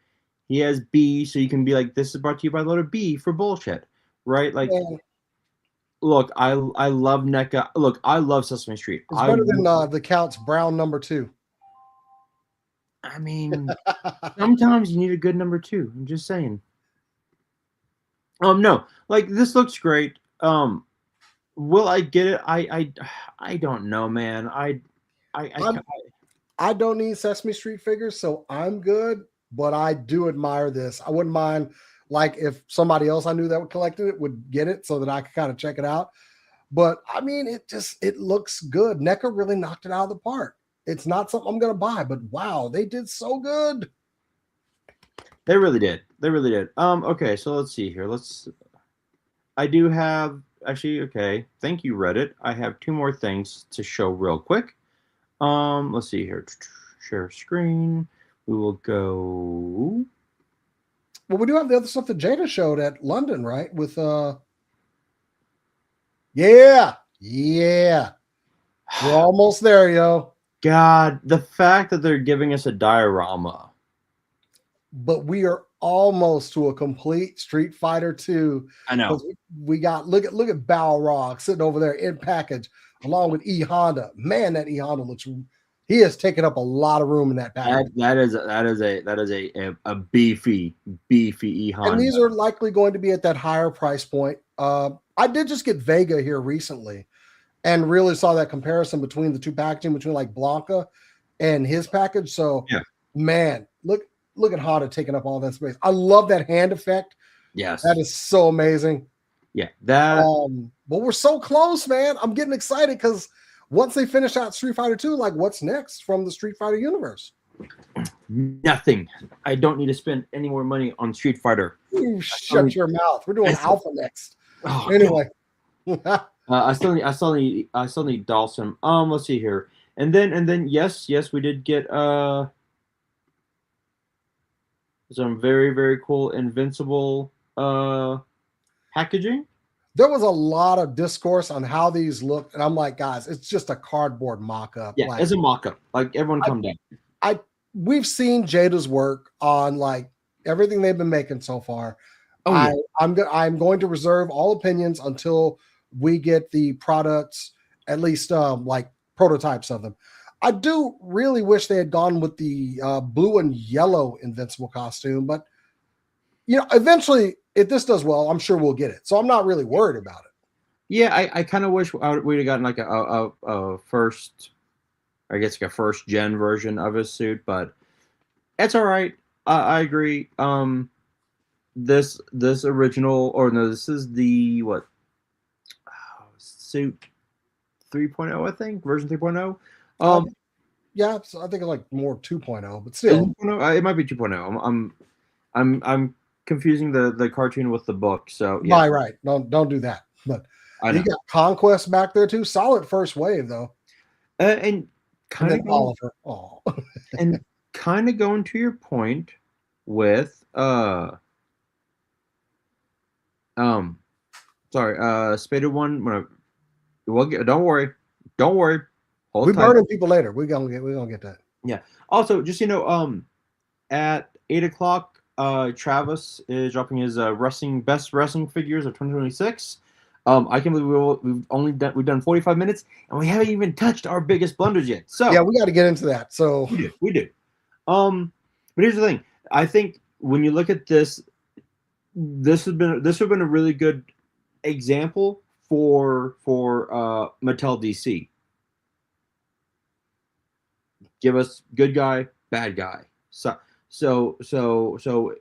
he has B, so you can be like, this is brought to you by the letter B for bullshit, right? Like, Man, look, I love NECA. Look, I love Sesame Street. it's better than the Count's Brown #2. I mean, sometimes you need a good #2. I'm just saying. No, like this looks great. Will I get it? I don't know, man. I don't need Sesame Street figures, so I'm good. But I do admire this. I wouldn't mind, like, if somebody else I knew that collected it would get it so that I could kind of check it out. But I mean, it looks good. NECA really knocked it out of the park. It's not something I'm gonna buy, but wow, they did so good. They really did. They really did. Okay, so let's see here. I do have actually. Okay, thank you, Reddit. I have 2 more things to show real quick. Let's see here. Share screen. We will go. Well, we do have the other stuff that Jada showed at London, right? With yeah. We're almost there, yo. God, the fact that they're giving us a diorama. But we are almost to a complete Street Fighter 2. I know. We got look at Balrog sitting over there in package along with E Honda. Man, that E Honda looks. He has taken up a lot of room in that package. That is a beefy E Honda. And these are likely going to be at that higher price point. I did just get Vega here recently, and really saw that comparison between the 2 packaging between like Blanca and his package. So, yeah, man, look at Honda taking up all that space. I love that hand effect. Yes, that is so amazing. Yeah, that. But we're so close, man. I'm getting excited because once they finish out Street Fighter 2, like what's next from the Street Fighter universe? Nothing. I don't need to spend any more money on Street Fighter. Ooh, shut your mouth. We're doing Alpha next. Oh, anyway. I still need Dawson. Let's see here. And then yes, we did get some very, very cool Invincible packaging. There was a lot of discourse on how these look, and I'm like, guys, it's just a cardboard mock-up. Yeah, like, it's a mock-up. Like, everyone calm down. We've seen Jada's work on like everything they've been making so far. Oh, yeah. I'm going to reserve all opinions until we get the products, at least like prototypes of them. I do really wish they had gone with the blue and yellow Invincible costume, but eventually, if this does well, I'm sure we'll get it. So I'm not really worried about it. Yeah, I kind of wish we'd have gotten like a first, I guess like a first gen version of his suit, but it's all right. I agree. This original, or no, this is the suit 3.0, I think, version 3.0. Yeah, so I think it's like more 2.0, but still, it might be 2.0. I'm confusing the cartoon with the book. So yeah, right. Don't do that. But you got Conquest back there too. Solid first wave though. And kind of Oliver. And kind of going to your point with Spaded One. Don't worry. We're burning people later. We're gonna get that. Yeah. Also, just at 8:00, Travis is dropping his best wrestling figures of 2026. I can't believe we've done 45 minutes and we haven't even touched our biggest blunders yet. So yeah, we got to get into that. So we do. But here's the thing. I think when you look at this has been a really good example for Mattel DC. Give us good guy, bad guy. So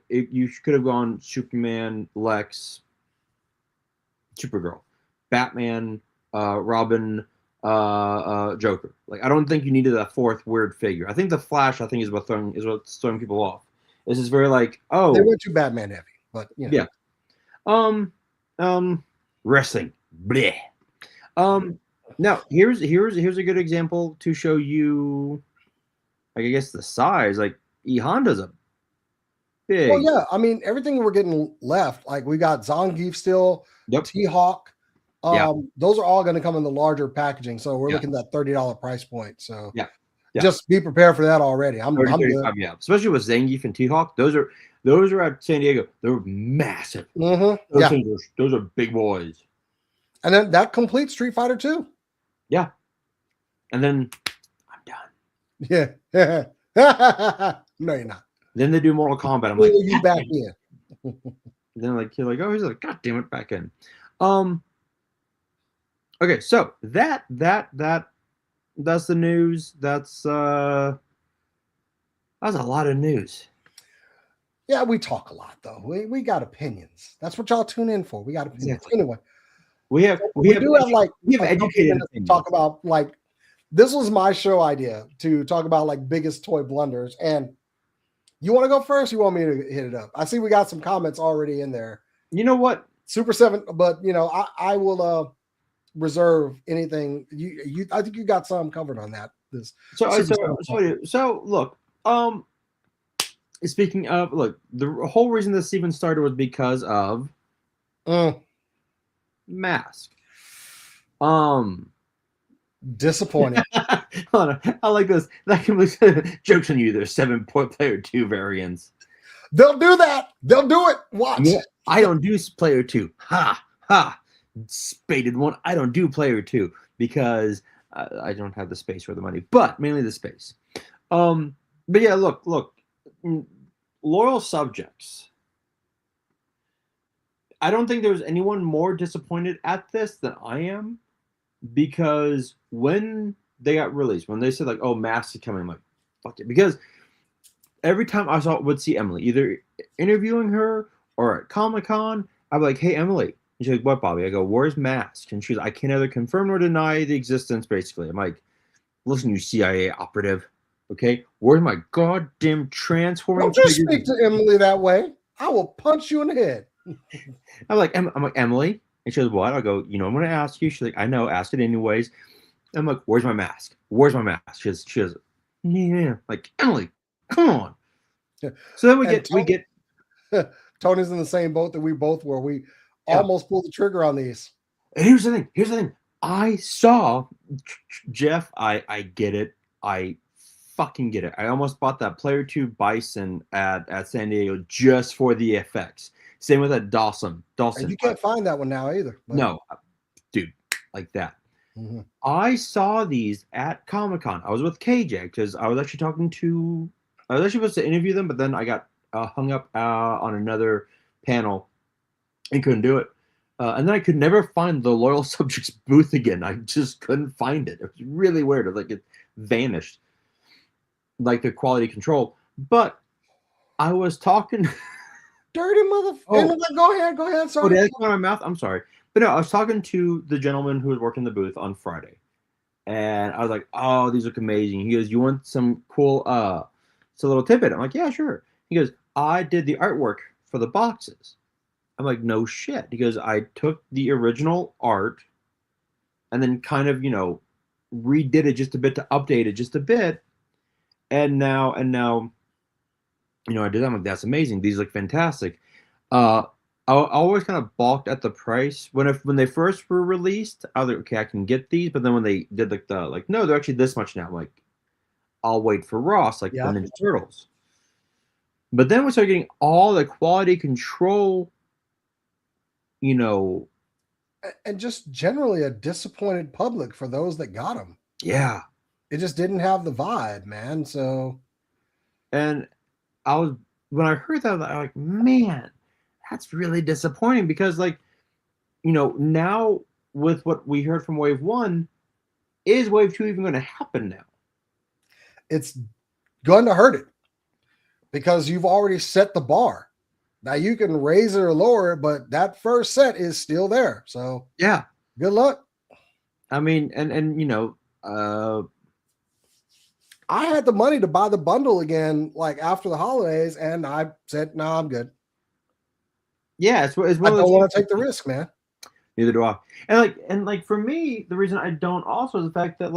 you could have gone Superman, Lex, Supergirl, Batman, Robin, Joker. Like, I don't think you needed a fourth weird figure. I think the Flash, is what's throwing people off. This is very like, oh, they went too Batman heavy, but yeah. Wrestling, bleh. Now here's a good example to show you, like, I guess the size. Like, E Honda's a big. Well, yeah. I mean, everything we're getting left, like we got Zangief still, T-Hawk. Those are all going to come in the larger packaging. So we're looking at that $30 price point. So yeah. just be prepared for that already. I'm good. Yeah, especially with Zangief and T-Hawk. Those are at San Diego. They're massive. Mm-hmm. Those are big boys. And then that completes Street Fighter 2. Yeah. And then I'm done. Yeah. No, you're not. Then they do Mortal Kombat. I'm like, you back in. Then you're like, oh, he's like, God damn it, back in. Okay, so that's the news. That's a lot of news. Yeah, we talk a lot though. We got opinions. That's what y'all tune in for. We got opinions. Exactly. Anyway, we have educated opinions. Talk about like this was my show idea to talk about like biggest toy blunders. And you want to go first? You want me to hit it up? I see we got some comments already in there. You know what? Super 7, but I will reserve anything. I think you got some covered on that. So look, speaking of, look, the whole reason this even started was because of Mask. Disappointing. I like this. That can be jokes on you. There's 7 player 2 variants. They'll do that. They'll do it. Watch. Yeah, I don't do player 2. Ha ha. Spaded one. I don't do player 2 because I don't have the space or the money, but mainly the space. But yeah, look, loyal subjects. I don't think there's anyone more disappointed at this than I am, because when they got released, when they said like, "Oh, Mask is coming," I'm like, "Fuck it," because every time I would see Emily, either interviewing her or at Comic-Con, I'd be like, "Hey, Emily." And she's like, "What, Bobby?" I go, "Where's Mask?" And she's like, "I can neither confirm nor deny the existence," basically. I'm like, "Listen, you CIA operative, okay? Where's my goddamn transforming?" Don't you speak to Emily that way. I will punch you in the head. I'm like, Emily? And she goes, "What?" I go, "I'm going to ask you." She's like, "I know, ask it anyways." I'm like, "Where's my mask? Where's my mask?" She goes, "Yeah." Like, Emily, come on. So then we get Tony's in the same boat that we both were. We almost pulled the trigger on these. And here's the thing. I saw Jeff. I get it. I fucking get it. I almost bought that player 2 Bison at San Diego just for the effects. Same with that Dawson. And you can't find that one now either. But. No, dude, like that. Mm-hmm. I saw these at Comic-Con. I was with KJ because I was actually supposed to interview them, but then I got hung up on another panel and couldn't do it. And then I could never find the Loyal Subjects booth again. I just couldn't find it. It was really weird. It vanished, like the quality control. But I was talking. Dirty motherfucker. Go ahead. Sorry. Did I come out of my mouth? I'm sorry. But no, I was talking to the gentleman who was working the booth on Friday. And I was like, "Oh, these look amazing." He goes, "You want some cool, it's a little tidbit?" I'm like, "Yeah, sure." He goes, "I did the artwork for the boxes." I'm like, "No shit." He goes, "I took the original art and then kind of, redid it just a bit to update it just a bit. And now, I did that. I'm like, "That's amazing. These look fantastic." I always kind of balked at the price when they first were released. I was like, "Okay, I can get these," but then when they did no, they're actually this much now. I'm like, I'll wait for Ross, the Ninja Turtles. But then we started getting all the quality control, and just generally a disappointed public for those that got them. Yeah, it just didn't have the vibe, man. So, and when I heard that, I was like, man, that's really disappointing because, now with what we heard from Wave 1, is Wave 2 even going to happen now? It's going to hurt it because you've already set the bar. Now you can raise it or lower it, but that first set is still there. So yeah, good luck. I mean, I had the money to buy the bundle again, after the holidays, and I said, "No, I'm good." Yeah, it's one I don't want to take the risk, man. Neither do I. And for me, the reason I don't also is the fact that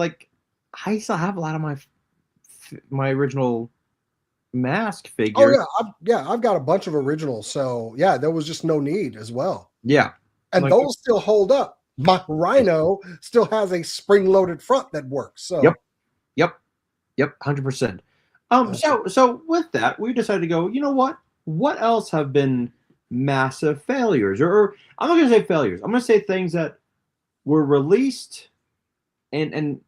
I still have a lot of my original Mask figures. Oh yeah, I've got a bunch of originals. So yeah, there was just no need as well. Yeah, and those still hold up. My Rhino still has a spring-loaded front that works. So yep. Yep, 100%. So with that, we decided to go, you know what? What else have been massive failures? Or I'm not going to say failures. I'm going to say things that were released and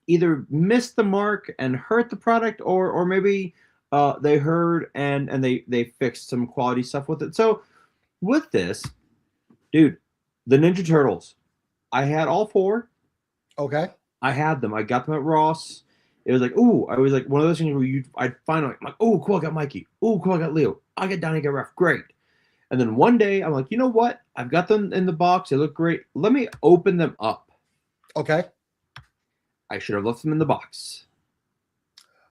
either missed the mark and hurt the product, or maybe they heard and they fixed some quality stuff with it. So with this, dude, the Ninja Turtles, I had all 4. Okay. I had them. I got them at Ross. It was like, ooh, I was like one of those things where I'd finally, I'm like, oh, cool, I got Mikey. Oh, cool, I got Leo. I got Donnie, I got Ref. Great. And then one day, I'm like, you know what? I've got them in the box. They look great. Let me open them up. Okay. I should have left them in the box.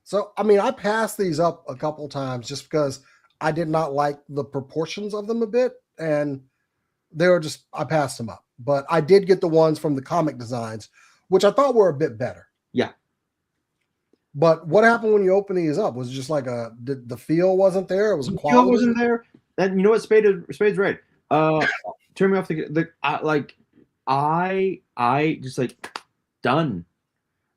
So, I mean, I passed these up a couple times just because I did not like the proportions of them a bit. And they were just, I passed them up. But I did get the ones from the comic designs, which I thought were a bit better. Yeah. But what happened when you open these up? Was it just like the feel wasn't there? It was The quality. feel wasn't there. And you know what? Spade's right. Turn me off I just like done.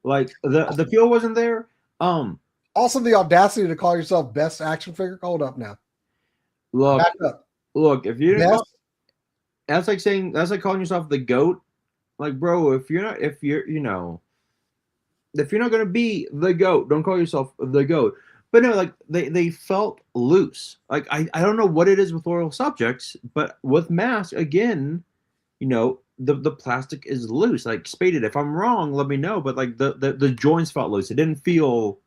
Like the feel wasn't there. Also, the audacity to call yourself best action figure. Hold up now. Look, if you didn't, that's like calling yourself the GOAT. Like, bro, if you're not gonna be the GOAT, don't call yourself the GOAT. But no, like they felt loose. Like I don't know what it is with oral subjects, but with mask again, the plastic is loose. Like Spaded, if I'm wrong, let me know. But like the joints felt loose. It didn't feel.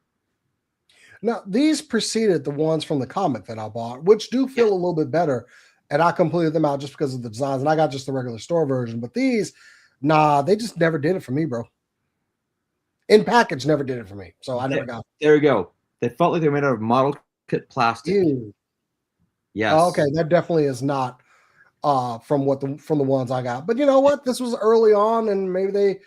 Now these preceded the ones from the comic that I bought, which do feel a little bit better. And I completed them out just because of the designs, and I got just the regular store version. But these, nah, they just never did it for me, bro. In package, never did it for me, so I never got it. There we go. They felt like they were made out of model kit plastic. Ew. Yes. Oh, okay, that definitely is not from the ones I got. But you know what? This was early on, and maybe they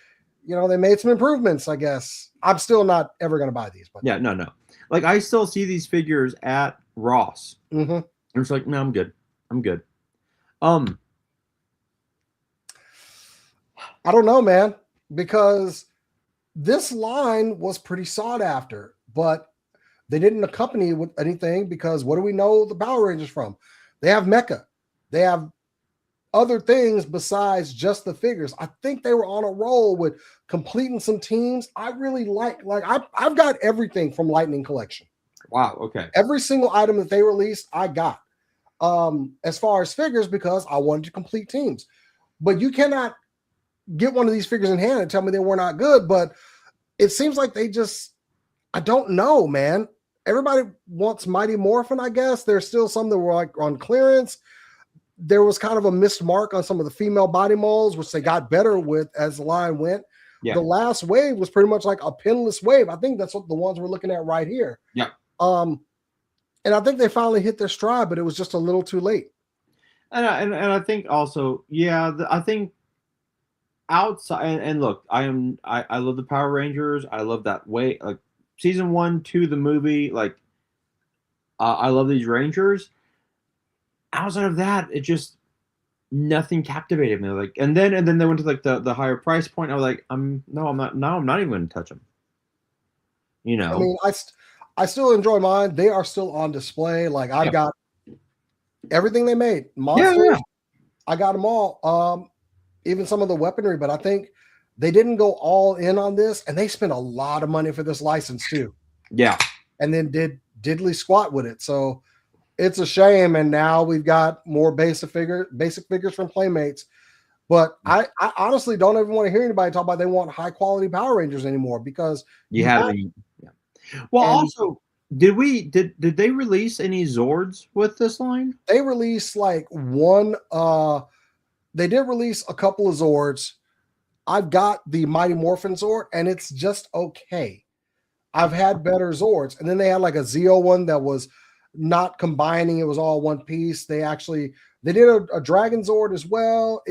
made some improvements. I guess I'm still not ever going to buy these. But yeah, no. Like I still see these figures at Ross. Mm-hmm. And it's like, no, I'm good. I don't know, man, because this line was pretty sought after, but they didn't accompany with anything because what do we know the Power Rangers from? They have Mecha. They have other things besides just the figures. I think they were on a roll with completing some teams. I really like I've got everything from Lightning Collection. Wow. Okay. Every single item that they released, I got. As far as figures, because I wanted to complete teams. But you cannot get one of these figures in hand and tell me they were not good. But it seems like I don't know, man. Everybody wants Mighty Morphin, I guess. There's still some that were like on clearance. There was kind of a missed mark on some of the female body molds, which they got better with as the line went. Yeah. The last wave was pretty much like a pinless wave. I think that's what the ones we're looking at right here. Yeah. And I think they finally hit their stride, but it was just a little too late. And I think also, I think outside and look, I love the Power Rangers. I love that way, like season 1, 2, the movie. Like, I love these Rangers. Outside of that, it just nothing captivated me. Like, and then they went to like the higher price point. I was like, I'm not even going to touch them. I mean, I still enjoy mine. They are still on display. Like I've got everything they made. Monsters, I got them all. Even some of the weaponry, but I think they didn't go all in on this, and they spent a lot of money for this license too. Yeah. And then did diddly squat with it. So it's a shame. And now we've got more basic figures from Playmates. But I honestly don't ever want to hear anybody talk about they want high quality Power Rangers anymore because Well, also, did they release any Zords with this line? They released like one. They did release a couple of Zords. I've got the Mighty Morphin Zord, and it's just okay. I've had better Zords, and then they had like a Zeo one that was not combining; it was all one piece. They did a Dragon Zord as well.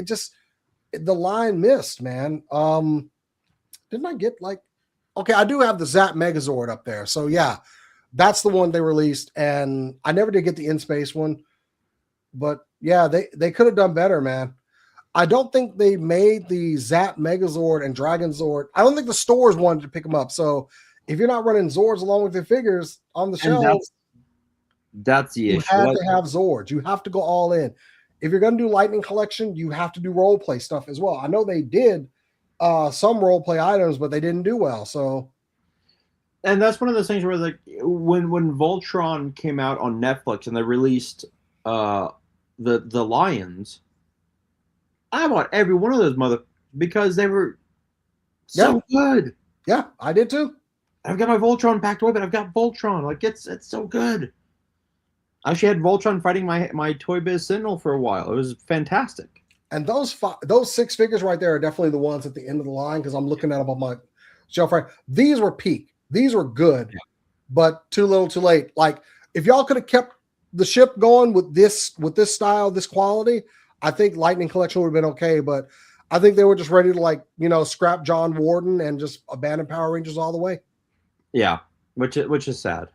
The line missed, man. Didn't I get like? Okay, I do have the Zap Megazord up there. So, yeah, that's the one they released. And I never did get the in-space one. But, yeah, they could have done better, man. I don't think they made the Zap Megazord and Dragon Zord. I don't think the stores wanted to pick them up. So, if you're not running Zords along with your figures on the And shelves, that's the you issue. have to have Zords. You have to go all in. If you're going to do Lightning Collection, you have to do role play stuff as well. I know they did some role play items, but they didn't do well. So, and that's one of those things where, like, when Voltron came out on Netflix and they released the Lions, I bought every one of those because they were so good. Yeah, I did too. I've got my Voltron packed away, but I've got Voltron. Like, it's so good. I actually had Voltron fighting my Toy Biz Sentinel for a while. It was fantastic. And those 6 figures right there are definitely the ones at the end of the line because I'm looking at them on my shelf right. These were peak. These were good, but too little, too late. Like, if y'all could have kept the ship going with this style, this quality, I think Lightning Collection would have been okay. But I think they were just ready to scrap John Warden and just abandon Power Rangers all the way. Yeah, which is sad.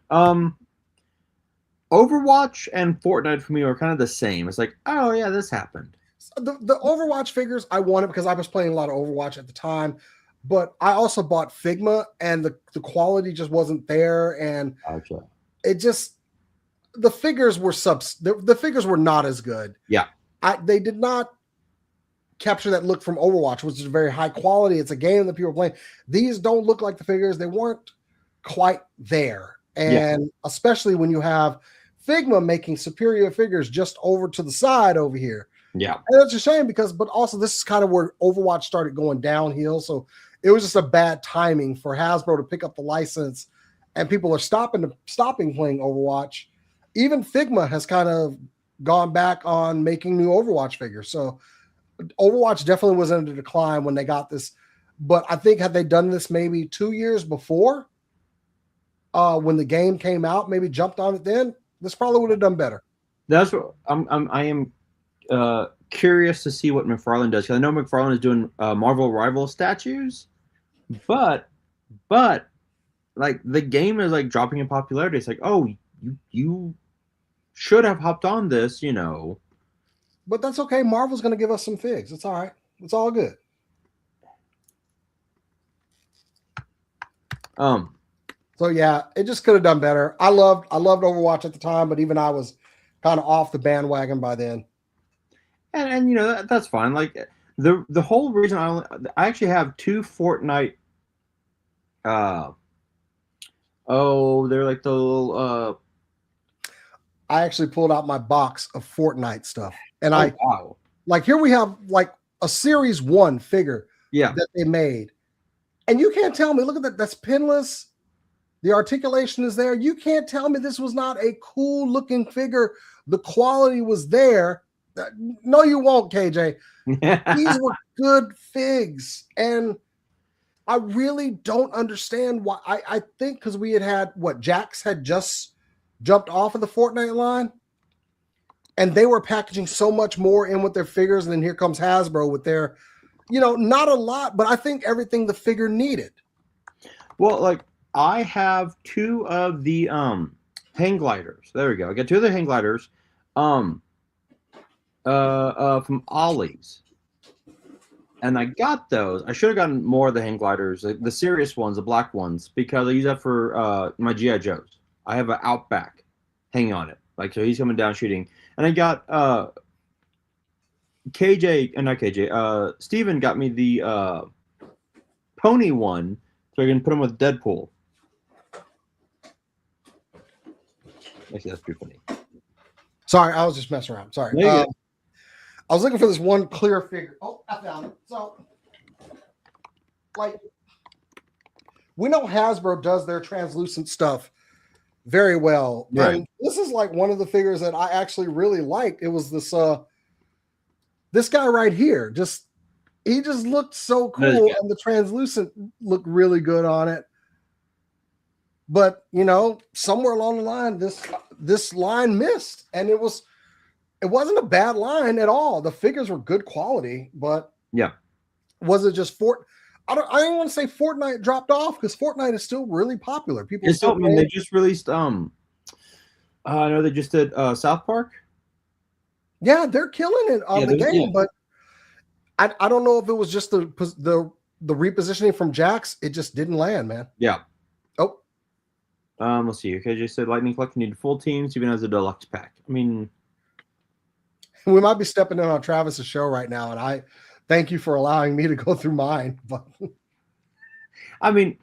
Overwatch and Fortnite for me are kind of the same. It's like, oh yeah, this happened. The Overwatch figures I wanted because I was playing a lot of Overwatch at the time, but I also bought Figma and the quality just wasn't there, and it just the figures were the figures were not as good. Yeah, they did not capture that look from Overwatch, which is very high quality. It's a game that people are playing. These don't look like the figures. They weren't quite there, and especially when you have Figma making superior figures just over to the side over here. Yeah. And it's a shame but also this is kind of where Overwatch started going downhill. So it was just a bad timing for Hasbro to pick up the license, and people are stopping playing Overwatch. Even Figma has kind of gone back on making new Overwatch figures. So Overwatch definitely was in a decline when they got this. But I think had they done this maybe 2 years before, when the game came out, maybe jumped on it then, this probably would have done better. That's what I am curious to see what McFarlane does, because I know McFarlane is doing Marvel Rival statues, but like the game is like dropping in popularity. It's like, oh, you should have hopped on this, But that's okay. Marvel's going to give us some figs. It's all right. It's all good. So yeah, it just could have done better. I loved Overwatch at the time, but even I was kind of off the bandwagon by then. And that's fine. Like the whole reason I actually have 2 Fortnite. They're like the little. I actually pulled out my box of Fortnite stuff, and wow. Like here we have like a Series 1 figure that they made, and you can't tell me. Look at that. That's pinless. The articulation is there. You can't tell me this was not a cool looking figure. The quality was there. No, you won't, KJ. These were good figs. And I really don't understand why. I think because we had Jax had just jumped off of the Fortnite line, and they were packaging so much more in with their figures. And then here comes Hasbro with their, not a lot, but I think everything the figure needed. Well, like, I have 2 of the hang gliders. There we go. I got 2 of the hang gliders from Ollie's. And I got those. I should have gotten more of the hang gliders, the serious ones, the black ones, because I use that for my G.I. Joes. I have an Outback hanging on it. Like, so he's coming down shooting. And I got Steven got me the pony one so I can put him with Deadpool. Actually, that's pretty funny. Sorry, I was just messing around. Sorry. I was looking for this one clear figure. Oh, I found it. So, like, we know Hasbro does their translucent stuff very well. Right. And this is like one of the figures that I actually really liked. It was this guy right here. He just looked so cool, and the translucent looked really good on it. But somewhere along the line, this line missed, and it wasn't a bad line at all. The figures were good quality, but was it just I don't want to say Fortnite dropped off, because Fortnite is still really popular. People they just released I know they just did South Park. Yeah, they're killing it on the game, but I don't know if it was just the repositioning from Jax. It just didn't land, man. Yeah. Oh, Let's see. KJ said Lightning Collector needed full teams, even as a deluxe pack. I mean, we might be stepping in on Travis's show right now, and I thank you for allowing me to go through mine. But I mean,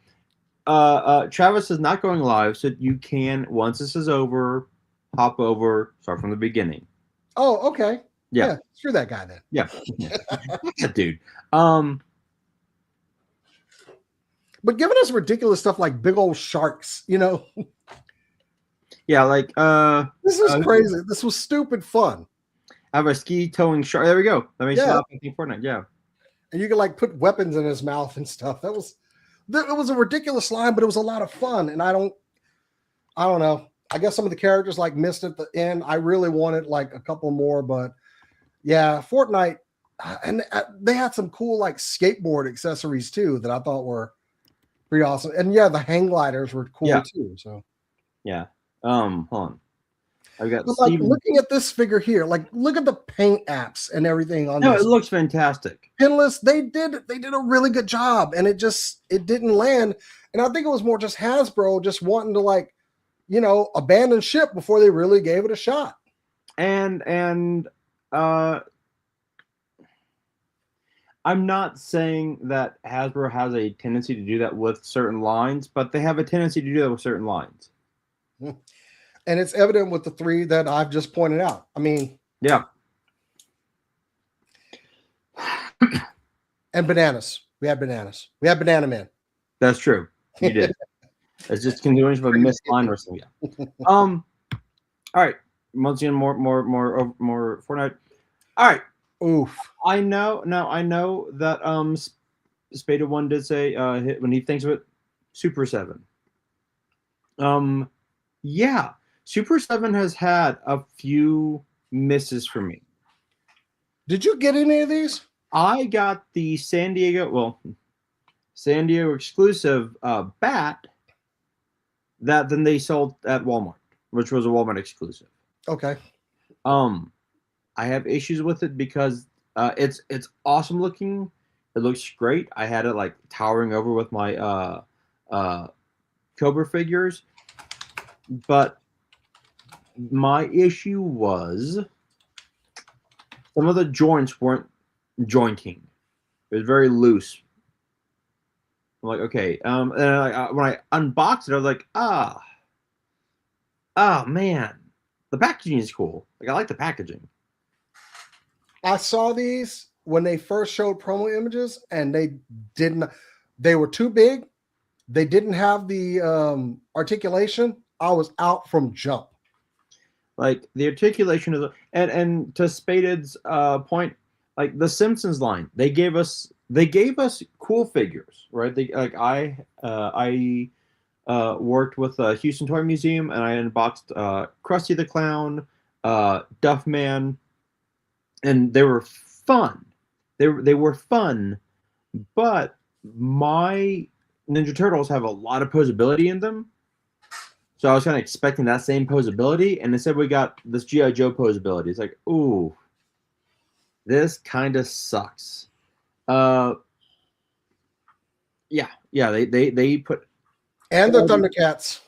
Travis is not going live, so you can, once this is over, hop over, start from the beginning. Oh, okay. Yeah. Screw that guy then. Yeah. That dude. But giving us ridiculous stuff like big old sharks, Yeah, like this was crazy. This was stupid fun. I have a ski towing shark. There we go. That makes Yeah. I think Fortnite. Yeah. And you could like put weapons in his mouth and stuff. It was a ridiculous line, but it was a lot of fun. And I don't know. I guess some of the characters like missed at the end. I really wanted like a couple more, but yeah, Fortnite, and they had some cool like skateboard accessories too that I thought were pretty awesome. And yeah, the hang gliders were cool too. So yeah. Hold on. I've got but like looking at this figure here, like look at the paint apps and everything on this. No, it looks fantastic. Pinless, they did a really good job, and it didn't land. And I think it was more just Hasbro just wanting to like, abandon ship before they really gave it a shot. And I'm not saying that Hasbro has a tendency to do that with certain lines, but they have a tendency to do that with certain lines. And it's evident with the three that I've just pointed out. I mean, yeah. And bananas. We had bananas. We had Banana Man. That's true. You did. It's just continuation of a missed line or something. Yeah. All right. Once again, more Fortnite. All right. Oof. I know that Spada One did say when he thinks of it, Super 7. Yeah. Super 7 has had a few misses for me. Did you get any of these? I got the San Diego exclusive bat that then they sold at Walmart, which was a Walmart exclusive. Okay. I have issues with it because it's awesome looking. It looks great. I had it like towering over with my Cobra figures, but my issue was some of the joints weren't jointing. It was very loose. I'm like, okay. And when I unboxed it, I was like, man, the packaging is cool. Like, I like the packaging. I saw these when they first showed promo images, and they were too big. They didn't have the articulation. I was out from jump. Like the articulation is, and to Spaded's point, like the Simpsons line, they gave us cool figures, right? I worked with Houston Toy Museum, and I unboxed Krusty the Clown, Duffman, and they were fun. They were fun, but my Ninja Turtles have a lot of posability in them. So I was kind of expecting that same posability, and instead we got this G.I. Joe posability. It's like, ooh, this kind of sucks. Yeah. They put and the Thundercats,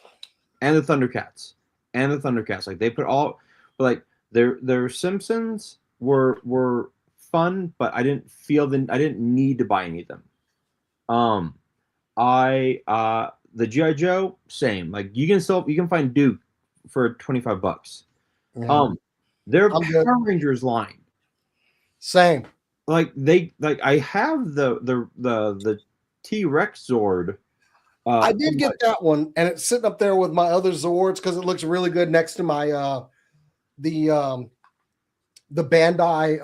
like they put all, like their Simpsons were fun, but I didn't need to buy any of them. The G.I. Joe, same. Like you can find Duke for $25. Mm-hmm. Their Power Rangers line, same. Like I have the T-Rex Zord. I did get that one, and it's sitting up there with my other Zords because it looks really good next to my the Bandai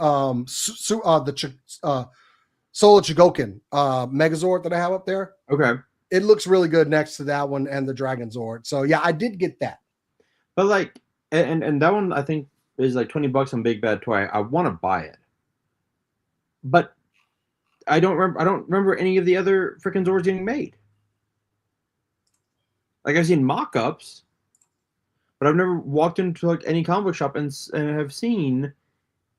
Solar Chigokin Megazord that I have up there. Okay. It looks really good next to that one and the Dragon Zord. So yeah, I did get that. But like, and that one I think is like $20 on Big Bad Toy. I want to buy it, but I don't remember any of the other freaking Zords getting made. Like I've seen mock-ups, but I've never walked into like any comic book shop and have seen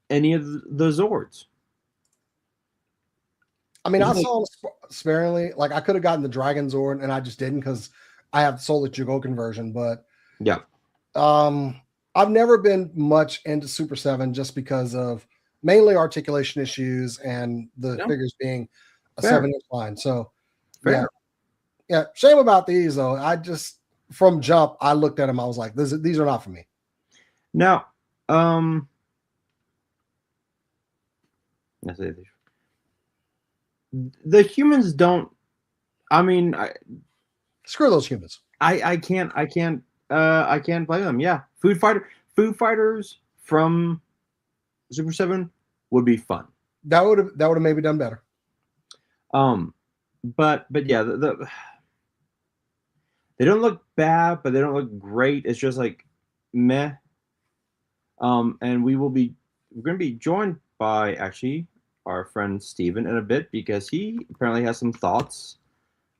any of the Zords. I mean, I saw them sparingly. Like I could have gotten the Dragon Zord, and I just didn't because I have solely Chugoku version, but Yeah. I've never been much into Super 7 just because of mainly articulation issues and the Yeah. figures being a Fair. 7-inch line. So Fair. yeah. Shame about these though. I just from jump, I looked at them. I was like, these are not for me. Now, the humans don't. I mean, Screw those humans. I can't blame them. Yeah, Food Fighters from Super 7 would be fun. That would have maybe done better. But yeah, they don't look bad, but they don't look great. It's just like meh. And we're gonna be joined by actually our friend Steven in a bit because he apparently has some thoughts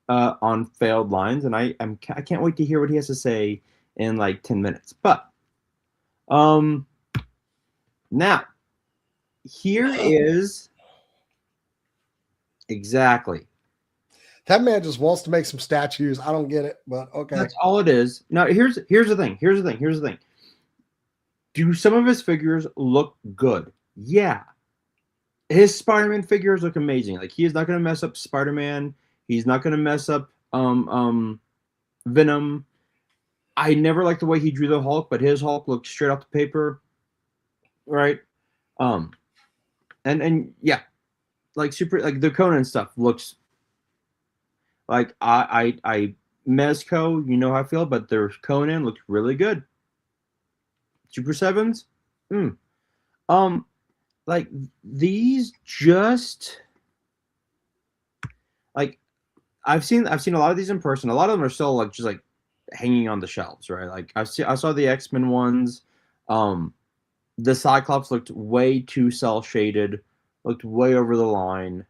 on failed lines, and I can't wait to hear what he has to say in like 10 minutes. But now here is exactly. That man just wants to make some statues. I don't get it, but okay. That's all it is. Now here's the thing. Here's the thing. Do some of his figures look good? Yeah. His Spider-Man figures look amazing. Like he is not going to mess up Spider-Man. He's not going to mess up Venom. I never liked the way he drew the Hulk, but his Hulk looked straight off the paper, right? And yeah, like the Conan stuff looks like I Mezco, you know how I feel, but their Conan looked really good. Super 7s, like these just like I've seen a lot of these in person. A lot of them are still like just like hanging on the shelves, right? Like I saw the X-Men ones. The Cyclops looked way too cell shaded, looked way over the line.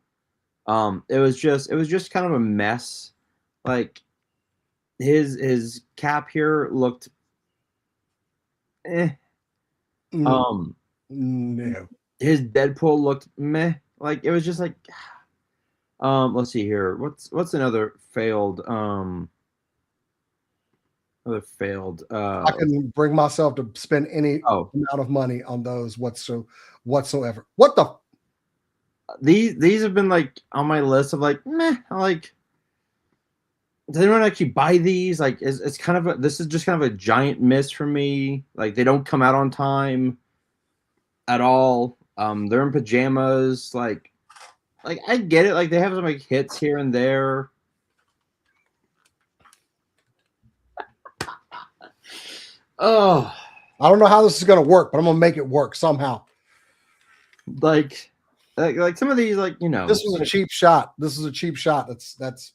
It was just kind of a mess. Like his cap here looked no. His Deadpool looked meh. Like it was just like let's see here. What's another failed I can bring myself to spend any amount of money on those whatsoever. What the these have been like on my list of like meh, like does anyone actually buy these? Like it's kind of this is just kind of a giant miss for me. Like they don't come out on time at all. They're in pajamas. Like I get it. Like they have some like hits here and there. Oh, I don't know how this is gonna work, but I'm gonna make it work somehow. Like some of these, like this was a cheap shot. This is a cheap shot. That's.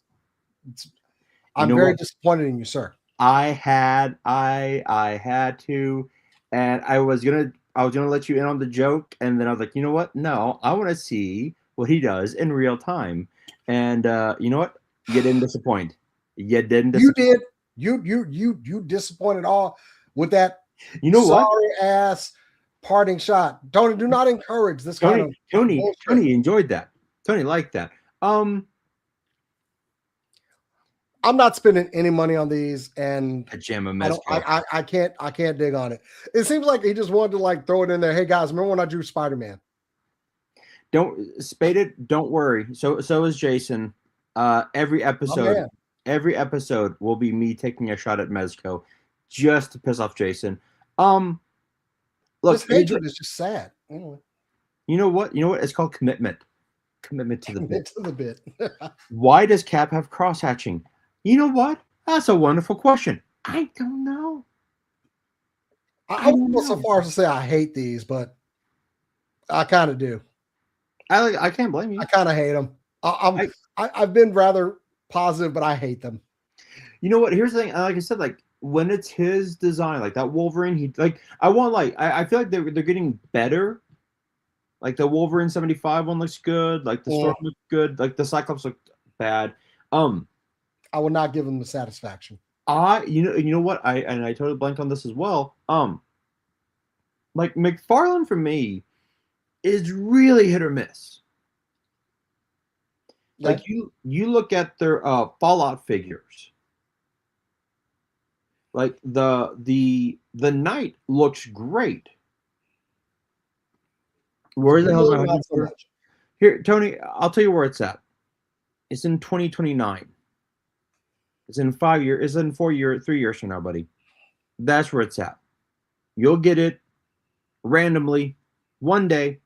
I'm very disappointed in you, sir. I had to, and I was gonna let you in on the joke, and then I was like, you know what? No, I want to see what he does in real time. And you know what? You didn't disappoint. You didn't. You did. You disappointed all with that. You know what? Sorry ass parting shot. Tony, do not encourage this kind of Tony enjoyed that. Tony liked that. I'm not spending any money on these, and pajama mess. I can't dig on it. It seems like he just wanted to like throw it in there. Hey guys, remember when I drew Spider-Man? Don't spade it. Don't worry. So is Jason. Every episode will be me taking a shot at Mezco, just to piss off Jason. Look, this hatred is just sad. Anyway. You know what? It's called commitment. Commitment to the bit. To the bit. Why does Cap have cross hatching? You know what? That's a wonderful question. I don't know. I won't go so far as to say I hate these, but I kind of do. I can't blame you. I kind of hate them. I've been rather positive, but I hate them. You know what? Here's the thing. Like I said, like when it's his design, like that Wolverine, I feel like they're getting better. Like the Wolverine 75 one looks good. Like the Storm looks good. Like the Cyclops looked bad. I will not give them the satisfaction. You know what? I totally blanked on this as well. Like McFarlane for me is really hit or miss. Like you look at their Fallout figures. Like the knight looks great. Where the hell is my Not so much. Here, Tony, I'll tell you where it's at. It's in 2029. It's in 5 years. It's in 3 years from now, buddy. That's where it's at. You'll get it randomly one day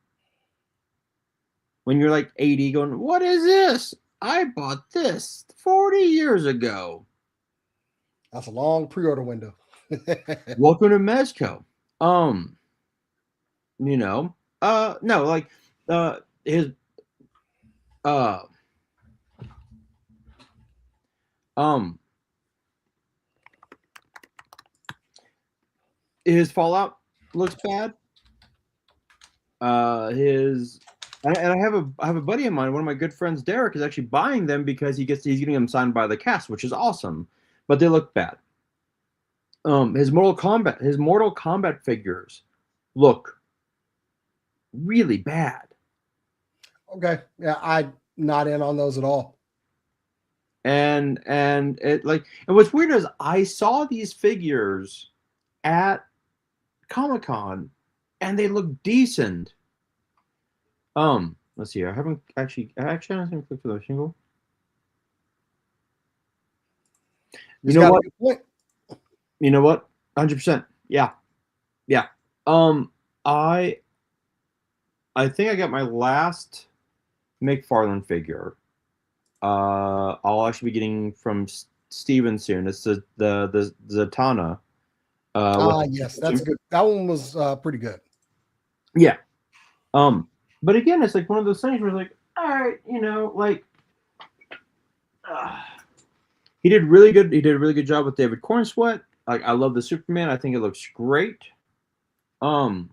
when you're like 80 going, what is this? I bought this 40 years ago. That's a long pre-order window. Welcome to Mezco. You know, no, like, his, his Fallout looks bad. And I have a buddy of mine, one of my good friends, Derek, is actually buying them because he's getting them signed by the cast, which is awesome. But they look bad. His Mortal Kombat figures look really bad. Okay, yeah, I'm not in on those at all. And what's weird is I saw these figures at Comic-Con and they look decent. Let's see. I haven't clicked for the single. You know what? You know what? 100%. Yeah. I think I got my last McFarlane figure. I'll actually be getting from Steven soon. It's the Zatanna. Yes, that's good. That one was pretty good. Yeah. But again, it's like one of those things where it's like, all right, you know, like, he did really good. He did a really good job with David Cornsweet. Like, I love the Superman. I think it looks great. But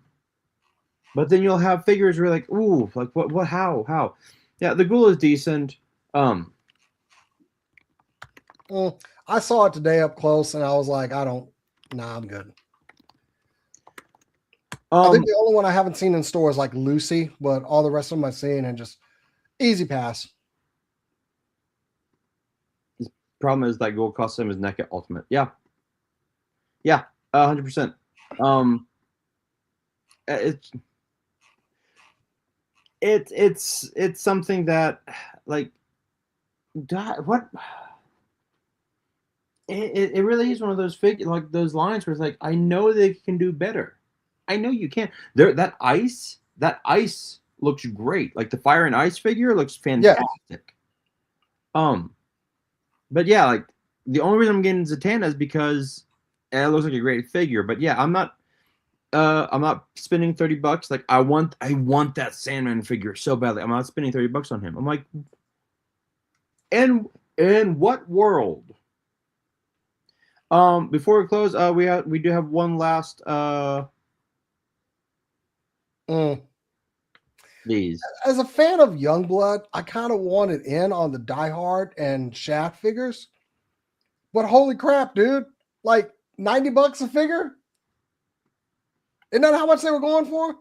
then you'll have figures where you're like, ooh, like what, how? Yeah, the Ghoul is decent. I saw it today up close, and I was like, I'm good. I think the only one I haven't seen in store is like Lucy, but all the rest of them I've seen and just easy pass. The problem is that Ghoul costs him his neck at Ultimate. Yeah, 100%. It's something that, like, what? It really is one of those like those lines where it's like, I know they can do better. I know you can. That ice looks great. Like the Fire and Ice figure looks fantastic. Yeah. But yeah, like the only reason I'm getting Zatanna is because it looks like a great figure. But yeah, I'm not spending $30. Like I want that Sandman figure so badly. I'm not spending $30 on him. I'm like, in what world? Before we close, we do have one last these. As a fan of Youngblood, I kind of wanted in on the Die Hard and Shaft figures, but holy crap, dude! Like $90 a figure. Isn't that how much they were going for?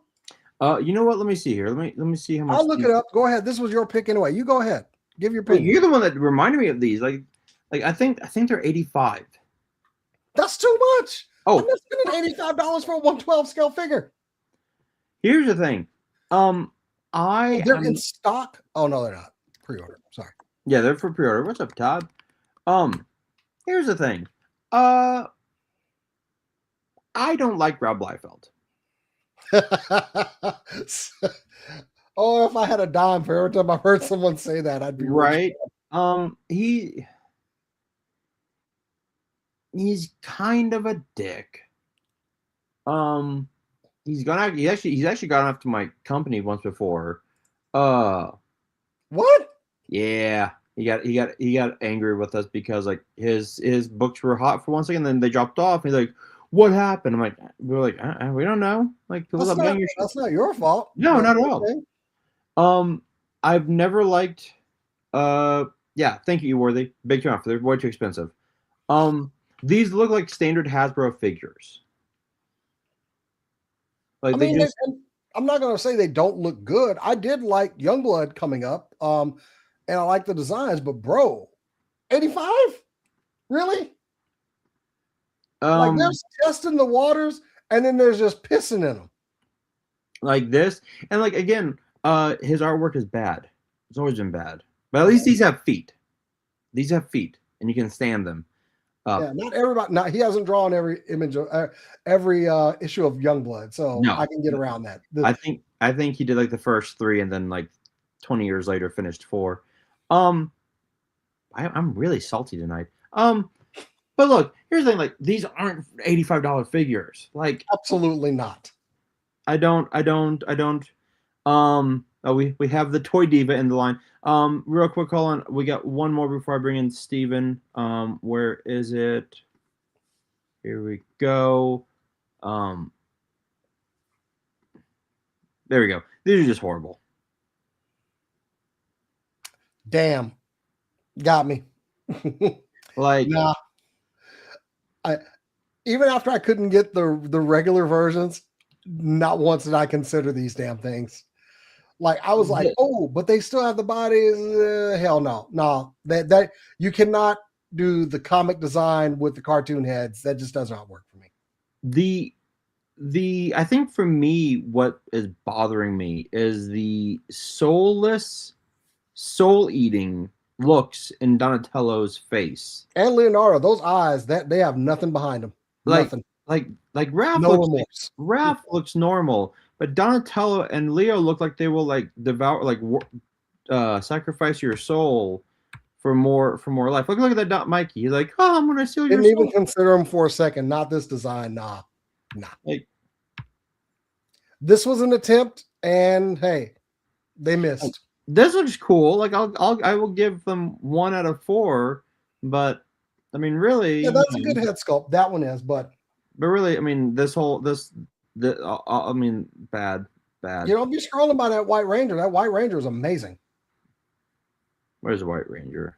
You know what? Let me see here. Let me see how much. I'll look it up. Go ahead. This was your pick anyway. You go ahead. Give your opinion. You're the one that reminded me of these. Like I think they're 85. That's too much. Oh, I'm not spending $85 for a 112 scale figure. Here's the thing. They're in stock. Oh no, they're not. Pre-order. Sorry. Yeah, they're for pre-order. What's up, Todd? Here's the thing. I don't like Rob Liefeld. Oh, if I had a dime for every time I heard someone say that, I'd be right. He's kind of a dick. He's actually gone after my company once before. What? Yeah, he got angry with us because like his books were hot for 1 second, then they dropped off. He's like, "What happened?" I'm like, "We're like, we don't know." Like, that's not your fault. No, not at all. I've never liked. Yeah, thank you, Worthy. Big turn off. They're way too expensive. These look like standard Hasbro figures. Like I'm not going to say they don't look good. I did like Youngblood coming up, and I like the designs. But bro, 85, really? Like there's testing the waters, and then there's just pissing in them. Like this, and like again, his artwork is bad. It's always been bad, but at least these have feet. These have feet, and you can stand them up. Yeah, not everybody. Not he hasn't drawn every image of every issue of Youngblood, so No. I can get around that. I think he did like the first 3, and then like 20 years later finished 4. I'm really salty tonight. But look, here's the thing: like these aren't $85 figures. Like absolutely not. I don't. We have the Toy Diva in the line. Real quick, hold on. We got one more before I bring in Steven. Where is it? Here we go. There we go. These are just horrible. Damn. Got me. Like, nah. Even after I couldn't get the regular versions, not once did I consider these damn things. Like I was like, oh, but they still have the bodies. Hell no. That you cannot do the comic design with the cartoon heads. That just does not work for me. I think for me, what is bothering me is the soulless, soul-eating looks in Donatello's face And Leonardo, those eyes, that they have nothing behind them. Nothing. Like Raph no looks remorse. Raph looks normal, but Donatello and Leo look like they will like devour, like sacrifice your soul for more life. Look at that Mikey. He's like, oh, I'm gonna steal your soul. Didn't even consider him for a second. Not this design. Nah. Like this was an attempt, and hey, they missed. This looks cool. Like I will give them 1 out of 4, but I mean, really, yeah, that's a good head sculpt. That one is, but really, I mean, I mean, bad. You don't be scrolling by that White Ranger. That White Ranger is amazing. Where's the White Ranger?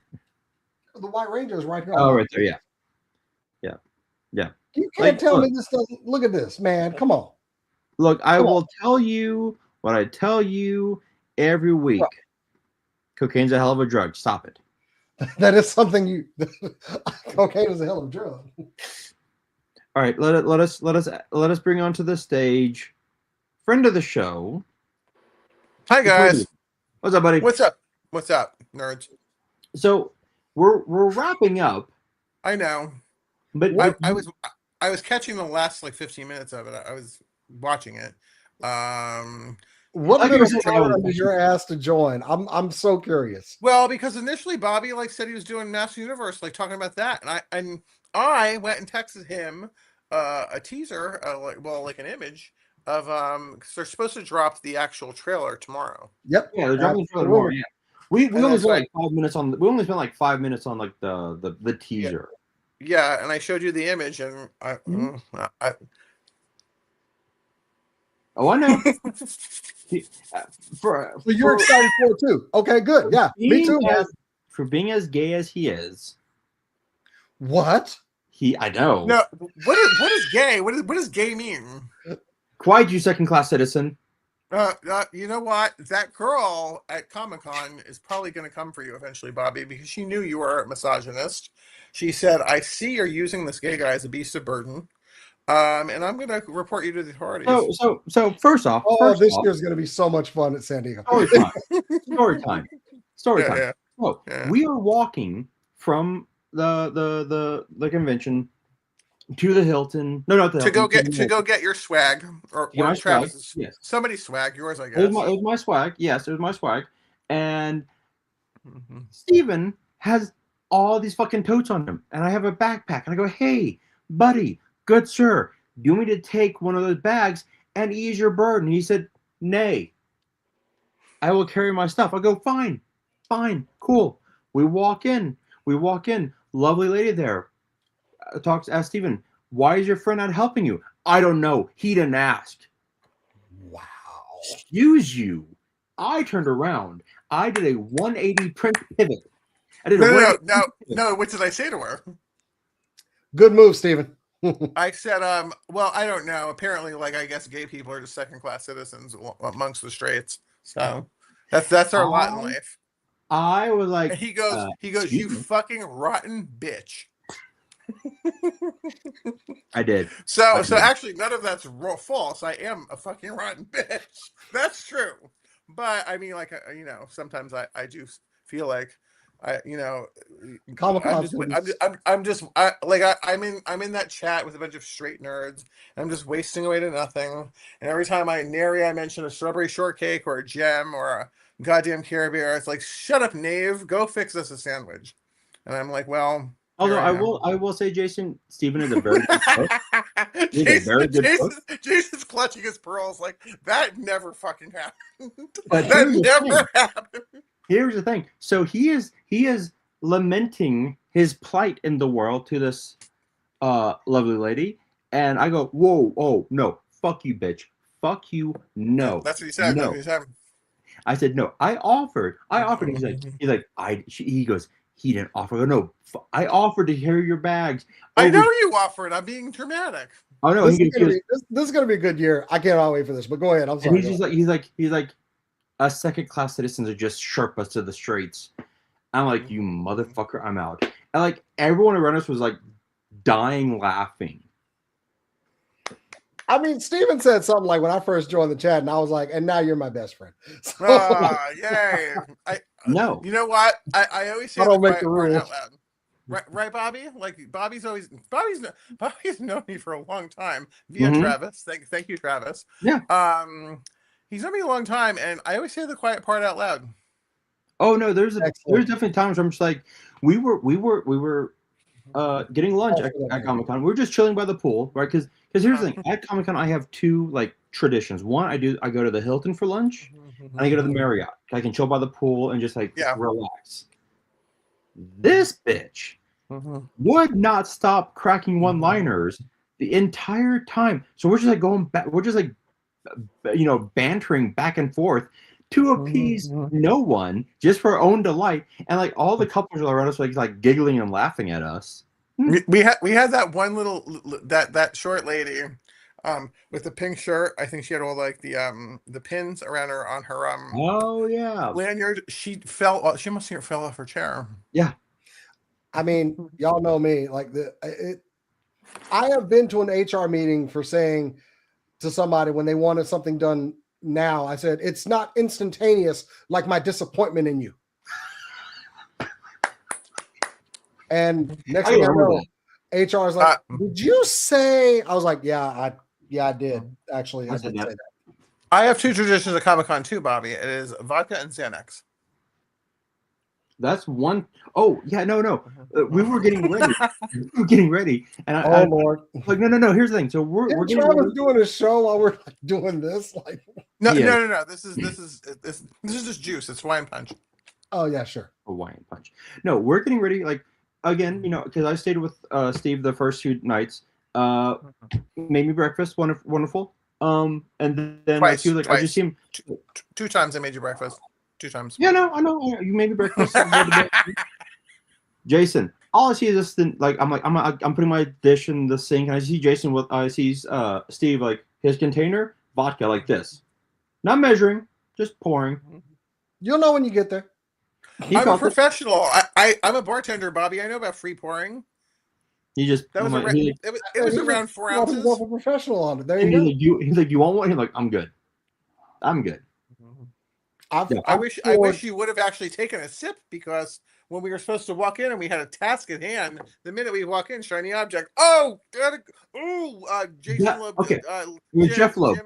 The White Ranger is right here. Oh, right there. Yeah. You can't tell me this doesn't. Look at this, man. Come on. Look, I will tell you what I tell you every week. Right. Cocaine's a hell of a drug. Stop it. That is something cocaine is a hell of a drug. All right, let us bring onto the stage friend of the show. Hi guys. What's up, buddy? What's up, nerds? So we're wrapping up. I know, but I was catching the last like 15 minutes of it. I was watching it. What little program did your ass to join? I'm so curious. Well, because initially Bobby said he was doing Master Universe, talking about that, and I went and texted him a teaser, like an image of because they're supposed to drop the actual trailer tomorrow. Yep. Yeah, they're dropping the trailer tomorrow. Yeah. We only spent like 5 minutes on. We only spent like 5 minutes on like the teaser. Yeah, and I showed you the image, and Oh, I know. So you're excited for it too. Okay, good. Yeah, me too. For being as gay as he is. What? I know. No, what is gay? What does gay mean? Quiet, you second-class citizen. You know what? That girl at Comic-Con is probably going to come for you eventually, Bobby, because she knew you were a misogynist. She said, "I see you're using this gay guy as a beast of burden. And I'm going to report you to the authorities." So first off, this year's going to be so much fun at San Diego. Story time. Yeah. So we are walking from the convention to the Hilton. No, not the Hilton. To go get your swag or Travis's. Yes. Somebody's swag. Yours, I guess. It was my swag. Yes, it was my swag. And Steven has all these fucking totes on him, and I have a backpack, and I go, "Hey, buddy. Good sir, do you want me to take one of those bags and ease your burden?" He said, "Nay, I will carry my stuff." I go, fine, cool. We walk in. Lovely lady there. Ask Steven, "Why is your friend not helping you?" "I don't know. He didn't ask." Wow. Excuse you. I turned around. I did a 180 print pivot. I did no. What did I say to her? Good move, Steven. I said, well, I don't know. Apparently, I guess gay people are just second-class citizens amongst the straights. So that's our lot in life. I was like, and he goes, "You fucking rotten bitch." I did. So actually, none of that's false. I am a fucking rotten bitch. That's true. But I mean, like, sometimes I do feel like Comic I'm Con just, students. I'm in that chat with a bunch of straight nerds. And I'm just wasting away to nothing. And every time I mention a strawberry shortcake or a gem or a goddamn Care Bear, it's like, shut up, knave. Go fix us a sandwich. And I'm like, well. Although I am. I will say, Jason, Stephen is a very good cook. He's a very good cook. Jason's clutching his pearls like that never fucking happened. But that never happened. Here's the thing. So he is lamenting his plight in the world to this lovely lady, and I go, whoa, oh no, fuck you, bitch, fuck you, no. That's what he said. No. That's what he said. I said no. I offered. He goes. He didn't offer. I go, no, I offered to carry your bags. I know you offered. I'm being dramatic. Oh no, this is gonna be a good year. I cannot wait for this. But go ahead. I'm sorry. And he's like, us second-class citizens are just Sherpas to the streets. I'm like, you motherfucker, I'm out. And like everyone around us was like dying laughing. I mean, Steven said something like when I first joined the chat, and I was like, and now you're my best friend. So, yay. No. You know what? I always say I don't that make the rules. out loud. Right, Bobby? Like Bobby's known me for a long time via Travis. Thank you, Travis. Yeah. He's known me a long time, and I always say the quiet part out loud. Oh no, there's definitely times where I'm just like, we were getting lunch at Comic Con. We were just chilling by the pool, right? Because here's the thing, at Comic Con I have two like traditions. One, I go to the Hilton for lunch, and I go to the Marriott. I can chill by the pool and just like relax. This bitch would not stop cracking one-liners the entire time. So we're just like going back. We're just like bantering back and forth to appease no one, just for our own delight. And like all the couples around us like giggling and laughing at us. We had that one little that short lady with the pink shirt. I think she had all like the pins around her on her oh yeah lanyard. She must have fell off her chair. Yeah. I mean, y'all know me. Like I have been to an HR meeting for saying to somebody when they wanted something done now, I said, it's not instantaneous like my disappointment in you. And next thing I know, HR is like, did you say? I was like, yeah, I did. Actually, I did say that. I have two traditions at Comic-Con too, Bobby. It is vodka and Xanax. That's one. Oh yeah, no. We were getting ready. And Lord, like no. Here's the thing. So we're doing a show while we're doing this. Like no. This is just juice. It's wine punch. Oh yeah, sure. Hawaiian punch. No, we're getting ready. Like again, because I stayed with Steve the first 2 nights. Made me breakfast, wonderful. And then twice, he was like, I just see him 2 times. I made you breakfast. 2 times. Yeah, no, I know. You made me breakfast. Jason, all I see is this. I'm putting my dish in the sink, and I see Jason. I see Steve like his container vodka like this, not measuring, just pouring. You'll know when you get there. I'm a professional. I'm a bartender, Bobby. I know about free pouring. He just it was around 4 ounces. Go for professional on it. There you go. He's like, you want one? He's like, I'm good. I wish you would have actually taken a sip, because when we were supposed to walk in and we had a task at hand, the minute we walk in, shiny object. Jason Loeb. Okay, Jeff Loeb.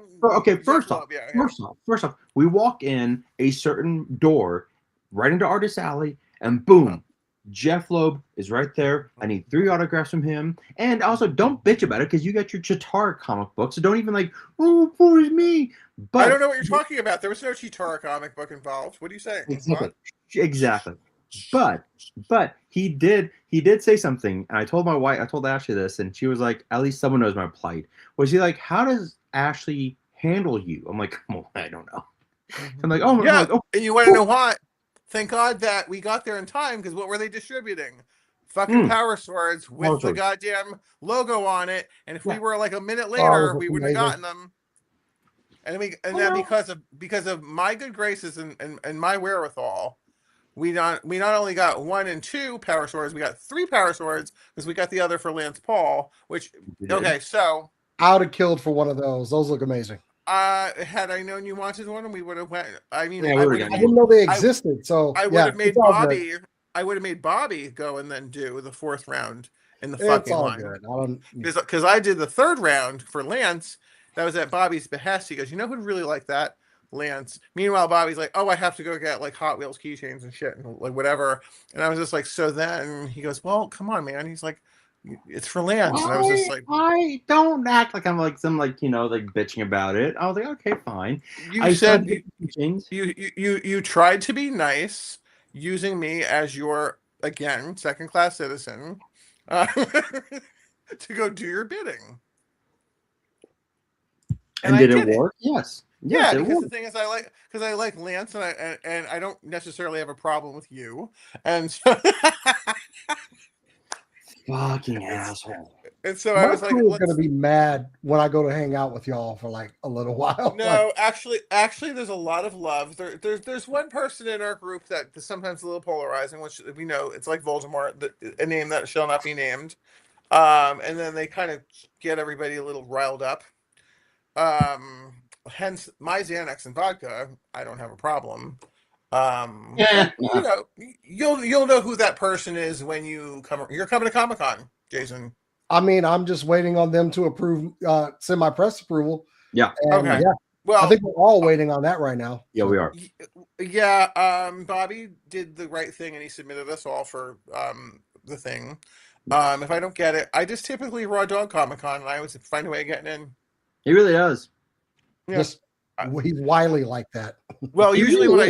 First off, we walk in a certain door right into Artist Alley, and boom, Jeff Loeb is right there. I need 3 autographs from him. And also, don't bitch about it, because you got your Chitara comic book, so don't even like, oh, poor me. But I don't know what you're talking about. There was no Chitara comic book involved. What are you saying? Exactly. But he did say something, and I told Ashley this, and she was like, at least someone knows my plight. Was he like, how does Ashley handle you? I'm like, well, I don't know. I'm like, oh yeah. Like, oh, and you want to know what? Thank God that we got there in time, because what were they distributing? Fucking power swords with the goddamn logo on it. And if we were like a minute later, we wouldn't have gotten them. And then because of my good graces and my wherewithal, we not only got 1 and 2 power swords, we got 3 power swords because we got the other for Lance Paul. Which okay, so I would have killed for one of those. Those look amazing. had I known you wanted one, we would have went. I mean, Yeah, I we would would've have I got made, didn't know they existed, so I would yeah, have made it's all good. Bobby. I would have made Bobby go and then do the 4th round in the It's fucking all line. good. I don't. Because I did the 3rd round for Lance. That was at Bobby's behest. He goes, you know who'd really like that? Lance. Meanwhile, Bobby's like, oh, I have to go get like Hot Wheels keychains and shit and like whatever. And I was just like, so then he goes, well, come on, man. He's like, it's for Lance. And I was just like, I don't act like I'm like some like bitching about it. I was like, okay, fine. you said you tried to be nice using me as your again second class citizen to go do your bidding. And did it work? Yes. Yeah, Yes, it because worked. the thing is, I like Lance, and I don't necessarily have a problem with you, and so Fucking asshole. and so My I was like, crew is gonna be mad when I go to hang out with y'all for like a little while. no, actually, there's a lot of love. There's one person in our group that is sometimes a little polarizing, which we know it's like Voldemort, a name that shall not be named. And then they kind of get everybody a little riled up. Hence my Xanax and vodka. I don't have a problem. Yeah. You know, you'll know who that person is when you're coming to Comic-Con, Jason. I mean, I'm just waiting on them to approve, send my press approval. Yeah. And, Okay. yeah, Well, I think we're all waiting on that right now. Yeah, we are. Yeah, Bobby did the right thing and he submitted us all for the thing. If I don't get it, I just typically raw dog Comic-Con and I always find a way of getting in. He really does. Yeah. Just he's wily like that. Well, He usually really what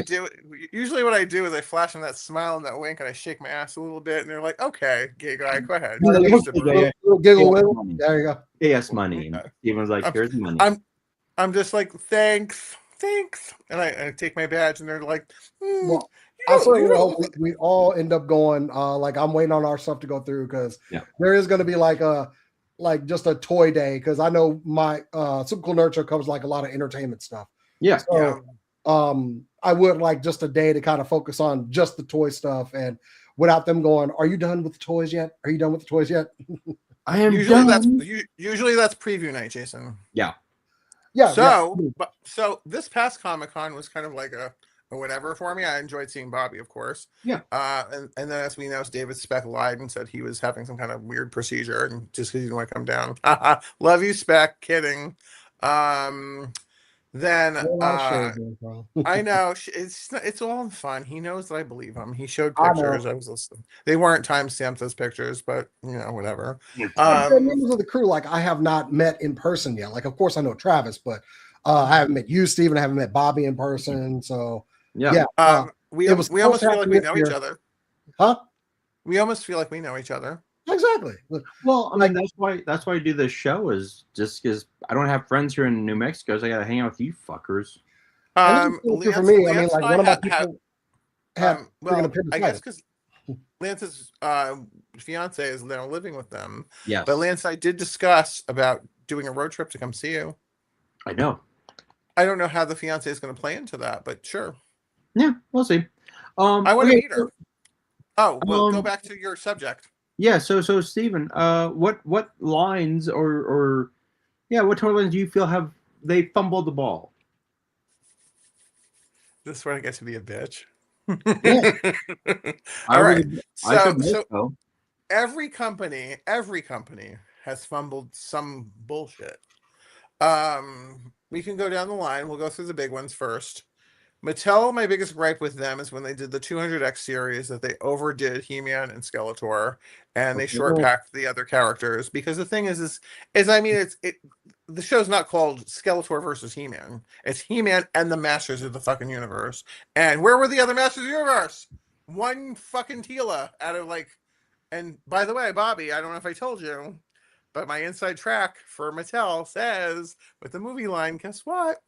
I is. do is I flash them that smile and that wink and I shake my ass a little bit and they're like, "Okay, gay guy, go ahead." Yeah, Use yeah, the yeah, broom. yeah. Little giggle Yeah. wiggle. There you go. Yes, money. And Steven's like, here's the money. I'm just like, thanks, and I take my badge and they're like, Well, I certainly hope we all end up going. Like I'm waiting on our stuff to go through because there is going to be like just a toy day because I know my Super Cool Nerd Show covers like a lot of entertainment stuff. Yeah. So I would like just a day to kind of focus on just the toy stuff and without them going, are you done with the toys yet? Are you done with the toys yet? I am usually done. usually that's preview night, Jason. Yeah. Yeah. So this past Comic-Con was kind of like a whatever for me. I enjoyed seeing Bobby, of course. Yeah. And then as we know, David Speck lied and said he was having some kind of weird procedure and just because he didn't want to come down. Love you, Speck. Kidding. Then I know it's all in fun. He knows that I believe him. He showed pictures. I was listening. They weren't timestamped those pictures, but you know, whatever. Members of the crew, like I have not met in person yet. Like, of course, I know Travis, but I haven't met you, Steven. I haven't met Bobby in person. So yeah. We almost feel like we know each other. Huh? We almost feel like we know each other. Exactly. Well, I mean, that's why I do this show is just because I don't have friends here in New Mexico, so I got to hang out with you fuckers. For me, I mean, like one of my people well, I guess because Lance's fiance is now living with them. Yeah. But Lance, I did discuss about doing a road trip to come see you. I know. I don't know how the fiance is going to play into that, but sure. Yeah, we'll see. I want to meet her. Oh, well, go back to your subject. Yeah, so Steven, what lines or what total lines do you feel have they fumbled the ball? This is where I get to be a bitch. Yeah. All right. So every company has fumbled some bullshit. We can go down the line. We'll go through the big ones first. Mattel, my biggest gripe with them is when they did the 200X series that they overdid He-Man and Skeletor and they short packed the other characters because the thing is I mean the show's not called Skeletor versus He-Man. It's He-Man and the Masters of the fucking universe. And where were the other Masters of the universe? One fucking Tila out of like, and by the way, Bobby, I don't know if I told you, but my inside track for Mattel says with the movie line, guess what?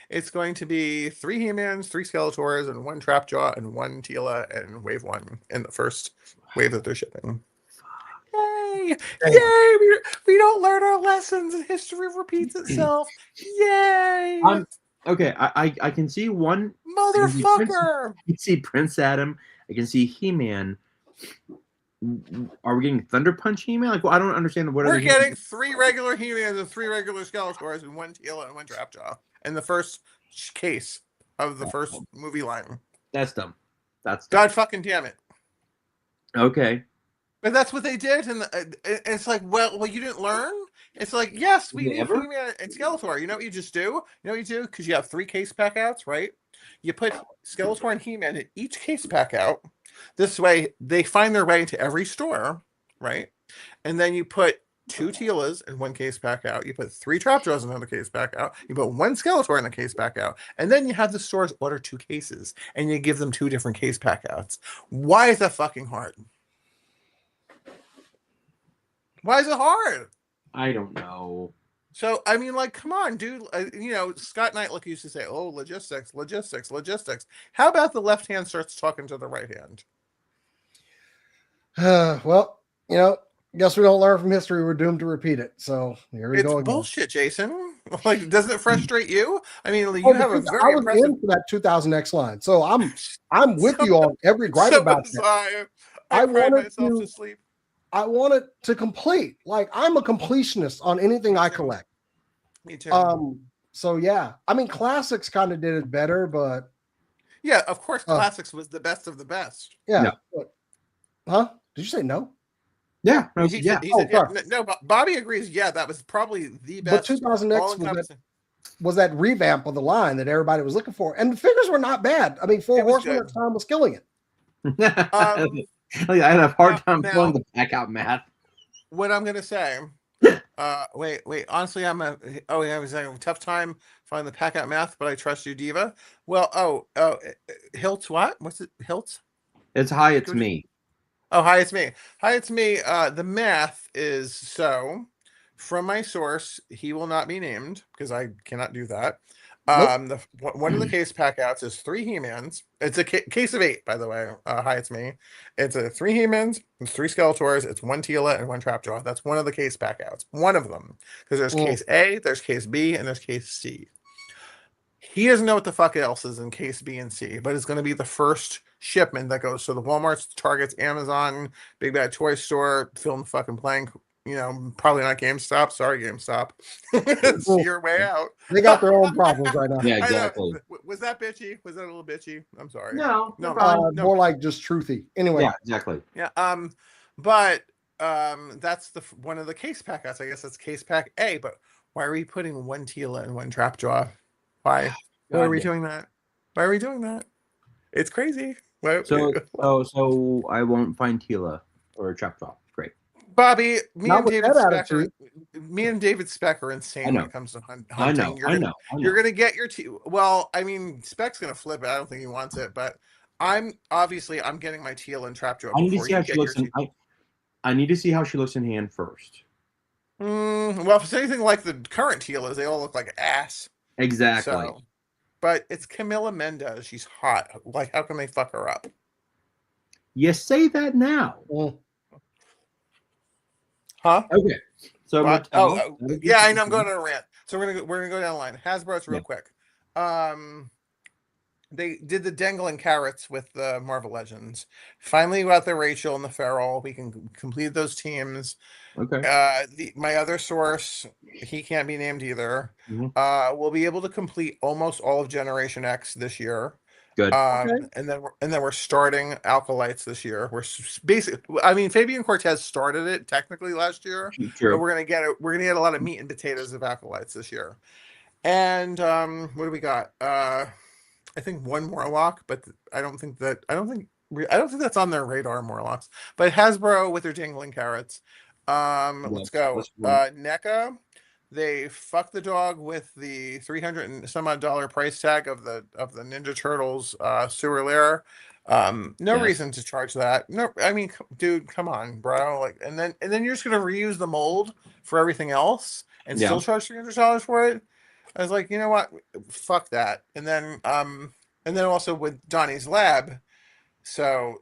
It's going to be 3 He-Mans, 3 Skeletors, and 1 Trapjaw, and 1 Tila, and Wave 1 in the first wave that they're shipping. Yay! Yay! We don't learn our lessons and history repeats itself. Yay! Okay, I can see one motherfucker. You see Prince Adam I can see He-Man. Are we getting Thunder Punch He-Man? Like, well, I don't understand what. We're getting 3 regular He-Mans and 3 regular Skeletors and 1 Teela and 1 Trapjaw in the first case of the first movie line. That's dumb. That's dumb. God fucking damn it. Okay. But that's what they did, and it's like, well, you didn't learn. It's like, yes, we need He-Man and Skeletor. You know what you just do? You know what you do? Because you have 3 case pack outs, right? You put Skeletor and He-Man in each case pack out. This way, they find their way into every store, right? And then you put 2 Teelas in 1 case pack out. You put 3 Trapjaws in another case pack out. You put 1 Skeletor in a case pack out. And then you have the stores order 2 cases, and you give them 2 different case pack outs. Why is that fucking hard? Why is it hard? I don't know. So, I mean, like, come on, dude. Scott Knight used to say, oh, logistics. How about the left hand starts talking to the right hand? Well, guess we don't learn from history. We're doomed to repeat it. So here we go again. It's bullshit, Jason. Like, doesn't it frustrate you? I mean, you have a very impressive... in for that 2000X line. So I'm with you on every gripe about that. I cried myself to sleep. I want it to complete. Like, I'm a completionist on anything I collect. Me too. So yeah, I mean, classics kind of did it better, but yeah, of course, classics was the best of the best. Yeah. No. But, huh? Did you say no? Yeah. He said, no, Bobby agrees. Yeah, that was probably the best. But 2000X was that revamp of the line that everybody was looking for, and the figures were not bad. I mean, 4 Horsemen at the time was killing it. I had a hard time pulling the pack out math. What I'm gonna say, wait. Honestly, I was having a tough time finding the pack out math, but I trust you, Diva. Well, Hiltz, what? What's it? Hiltz? It's hi, it's me. Oh, hi, it's me. Hi, it's me. The math is so. From my source, he will not be named because I cannot do that. Nope. One of the case pack outs is 3 He-Mans. It's a case of 8, by the way. Hi, it's me. It's 3 He-Mans, it's 3 Skeletors, it's 1 Teela and 1 Trapjaw. That's one of the case pack outs. One of them. Because there's case A, there's case B, and there's case C. He doesn't know what the fuck else is in case B and C, but it's going to be the first shipment that goes to the Walmarts, Targets, Amazon, Big Bad Toy Store, Film Fucking Plank. Probably not GameStop. Sorry, GameStop. It's your way out. They got their own problems right now. Yeah, exactly. Was that bitchy? Was that a little bitchy? I'm sorry. No. More like just truthy. Anyway. Yeah, exactly. Yeah. But that's one of the case pack outs. I guess that's case pack A. But why are we putting 1 Teela and 1 Trapjaw? Why? Why are we doing that? Why are we doing that? It's crazy. So I won't find Teela or Trapjaw. Great. Bobby, me and David Speck are insane when it comes to hunting. I know. You're going to get your well, I mean, Speck's going to flip it. I don't think he wants it, but I'm getting my Teal and Trapjaw. I need to see how she looks I need to see how she looks in hand first. Well, if it's anything like the current Teelas, they all look like ass. Exactly. So, but it's Camila Mendez. She's hot. Like, how can they fuck her up? You say that now. Huh? Okay. So yeah, I know. I'm going on a rant. So we're gonna go down the line. Hasbro's real quick. They did the dangling carrots with the Marvel Legends. Finally got the Rachel and the Feral. We can complete those teams. Okay. My other source, he can't be named either. We'll be able to complete almost all of Generation X this year. Good. And then we're starting Alkalites this year. We're basically, I mean, Fabian Cortez started it technically last year. True. But we're gonna get a lot of meat and potatoes of Alkalites this year. And what do we got? I think 1 Morlock, but I don't think that's on their radar, Morlocks. But Hasbro with their dangling carrots. Let's go. NECA. They fucked the dog with the $300 and some odd price tag of the Ninja Turtles sewer lair. No reason to charge that. No, I mean, dude, come on, bro. Like, and then you're just gonna reuse the mold for everything else and still charge $300 for it. I was like, you know what? Fuck that. And then also with Donnie's Lab, so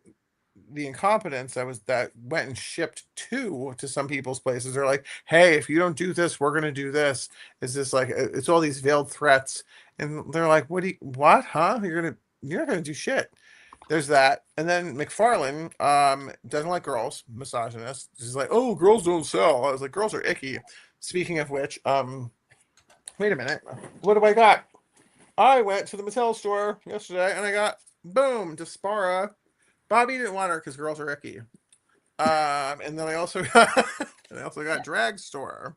the incompetence that went and shipped 2 to some people's places. They're like, hey, if you don't do this, we're gonna do this. Is this like it's all these veiled threats? And they're like, what? Huh? You're not gonna do shit. there's that. And then McFarlane doesn't like girls, misogynist. He's like, oh, girls don't sell. I was like, girls are icky. Speaking of which, wait a minute. What do I got? I went to the Mattel store yesterday and I got, boom, Dispara. Bobby didn't want her because girls are icky. And then I also got Drag Store.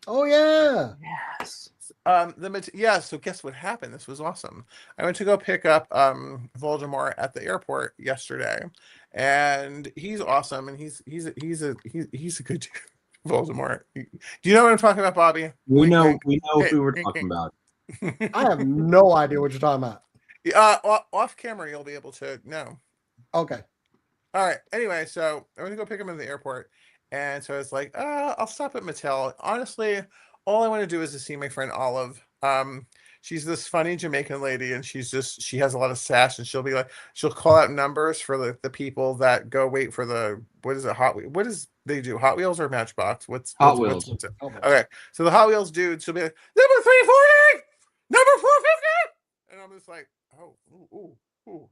Oh yeah. Yes. So guess what happened? This was awesome. I went to go pick up Voldemort at the airport yesterday, and he's awesome, and he's a good dude. Voldemort. Do you know what I'm talking about, Bobby? We Wink, know wink. who we're talking about. I have no idea what you're talking about. Off camera, you'll be able to know. Okay. All right. Anyway, so I went to go pick him at the airport, and so I was like, I'll stop at Mattel. Honestly, all I want to do is to see my friend Olive. She's this funny Jamaican lady, and she has a lot of sass, and she'll call out numbers for the people that go wait for what is it, what is they do, Hot Wheels or Matchbox? Hot Wheels. What's it? Okay, so the Hot Wheels dude, she'll be like, number 340, number 450, and I'm just like, oh, ooh.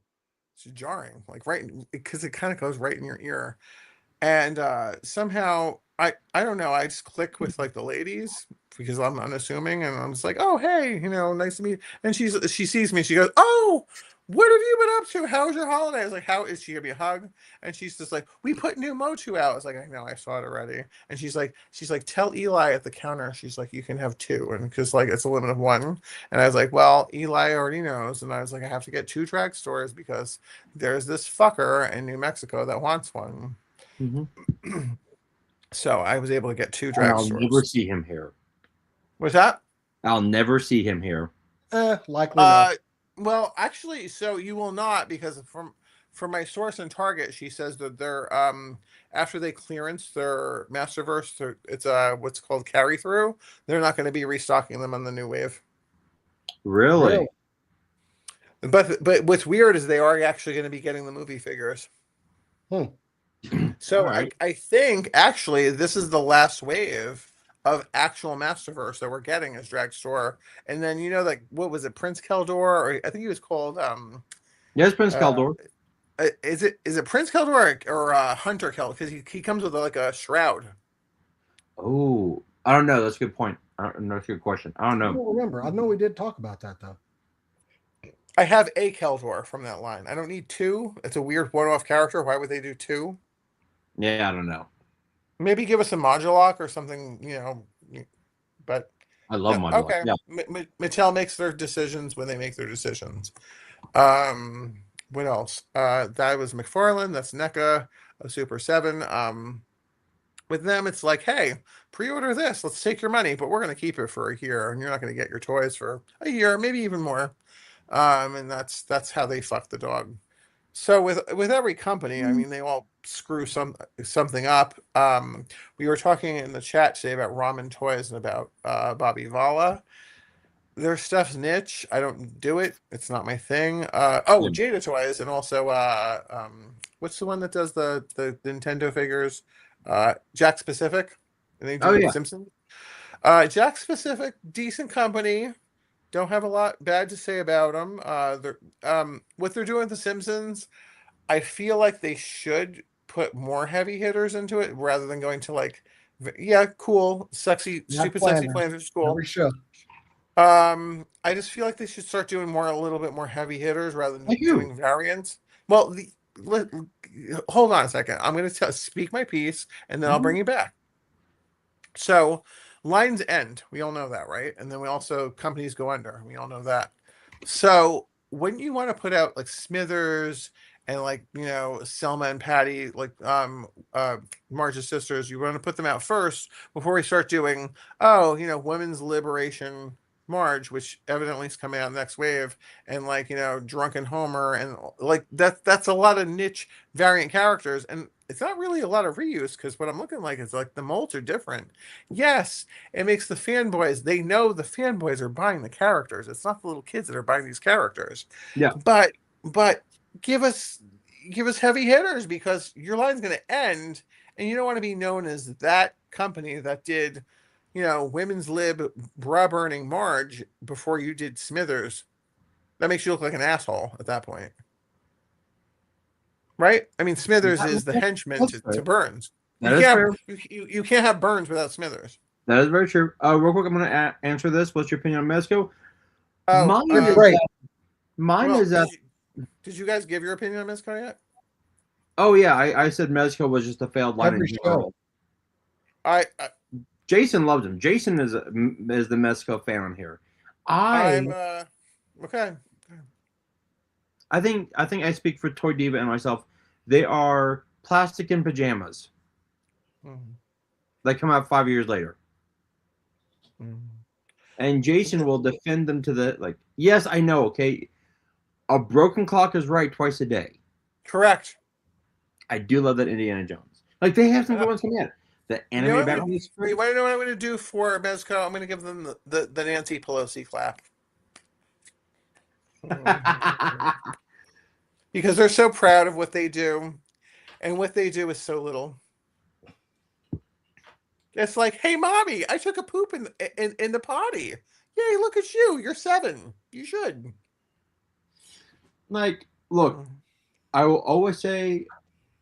It's jarring, like right, because it kind of goes right in your ear. And somehow I don't know, I just click with like the ladies because I'm unassuming, and I'm just like, oh hey, nice to meet you. And she sees me, she goes, oh, what have you been up to? How was your holiday? I was like, how is she gonna be a hug? And she's just like, we put new MOTU out. I was like, I know, I saw it already. And she's like, tell Eli at the counter, she's like, you can have 2, and because like it's a limit of 1. And I was like, well, Eli already knows. And I was like, I have to get 2 drag stores because there's this fucker in New Mexico that wants one. Mm-hmm. So I was able to get 2 drag I'll stores. never see him here. What's that? I'll never see him here. Likely not. Well, actually, so you will not, because from my source in Target, she says that they're after they clearance their Masterverse, it's what's called carry through. They're not going to be restocking them on the new wave. Really? But what's weird is they are actually going to be getting the movie figures. So right. I think actually this is the last wave of actual Masterverse that we're getting as drag store. And then like, what was it, Prince Keldor, or I think he was called Yes, Prince Keldor. Is it Prince Keldor or Hunter Keldor? Because he comes with like a shroud. Oh, I don't know. That's a good point. I don't know. That's a good question. I don't I know. don't remember. I know we did talk about that though. I have a Keldor from that line. I don't need 2. It's a weird one-off character. Why would they do 2? Yeah, I don't know. Maybe give us a Modulok or something, but I love Modulok. Okay. Yeah. Mattel makes their decisions when they make their decisions. What else? That was McFarlane. That's NECA, a Super 7. With them, it's like, hey, pre-order this. Let's take your money, but we're going to keep it for a year, and you're not going to get your toys for a year, maybe even more. And that's how they fuck the dog. So with every company, I mean, they all screw something up. We were talking in the chat today about Ramen Toys and about Bobby Vala. Their stuff's niche. I don't do it. It's not my thing. Jada Toys, and also what's the one that does the Nintendo figures? Jack Pacific. And they do Simpsons. Jack Pacific, decent company. Don't have a lot bad to say about them. What they're doing with the Simpsons, I feel like they should put more heavy hitters into it rather than going to like, cool, sexy, stupid, sexy Flanders School. Every show. I just feel like they should start doing a little bit more heavy hitters rather than doing variants. Well, hold on a second. I'm going to speak my piece, and then I'll bring you back. So, lines end. We all know that, right? And then we also, companies go under. We all know that. So, when you want to put out like Smithers and like, Selma and Patty, like Marge's sisters, you want to put them out first before we start doing, Women's Liberation Marge, which evidently is coming out next wave, and like, Drunken Homer, and like that's a lot of niche variant characters, and it's not really a lot of reuse, because what I'm looking like is like the molds are different. Yes, it makes the fanboys, they know the fanboys are buying the characters. It's not the little kids that are buying these characters. Yeah. But give us heavy hitters, because your line's going to end, and you don't want to be known as that company that did, women's lib bra burning Marge before you did Smithers. That makes you look like an asshole at that point. right? I mean, Smithers is the henchman to Burns. That is fair. You can't have Burns without Smithers. That is very true. Real quick, I'm going to answer this. What's your opinion on Mezco? Oh, Mine is that. Did you guys give your opinion on Mezco yet? Oh yeah, I said Mezco was just a failed line. Every show. Jason loves him. Jason is the Mezco fan on here. I'm okay. I think I speak for Toy Diva and myself. They are plastic in pajamas. They come out 5 years later. And Jason will defend them to the like. Yes, I know. Okay, a broken clock is right twice a day. Correct. I do love that Indiana Jones. Like they have some good ones coming out. The anime battle. You want to know what I'm going to do for Mezco? I'm going to give them the Nancy Pelosi clap. Because they're so proud of what they do, and what they do is so little. It's like, hey, mommy, I took a poop in the potty. Yay, look at you. You're 7. You should. Like, look, I will always say,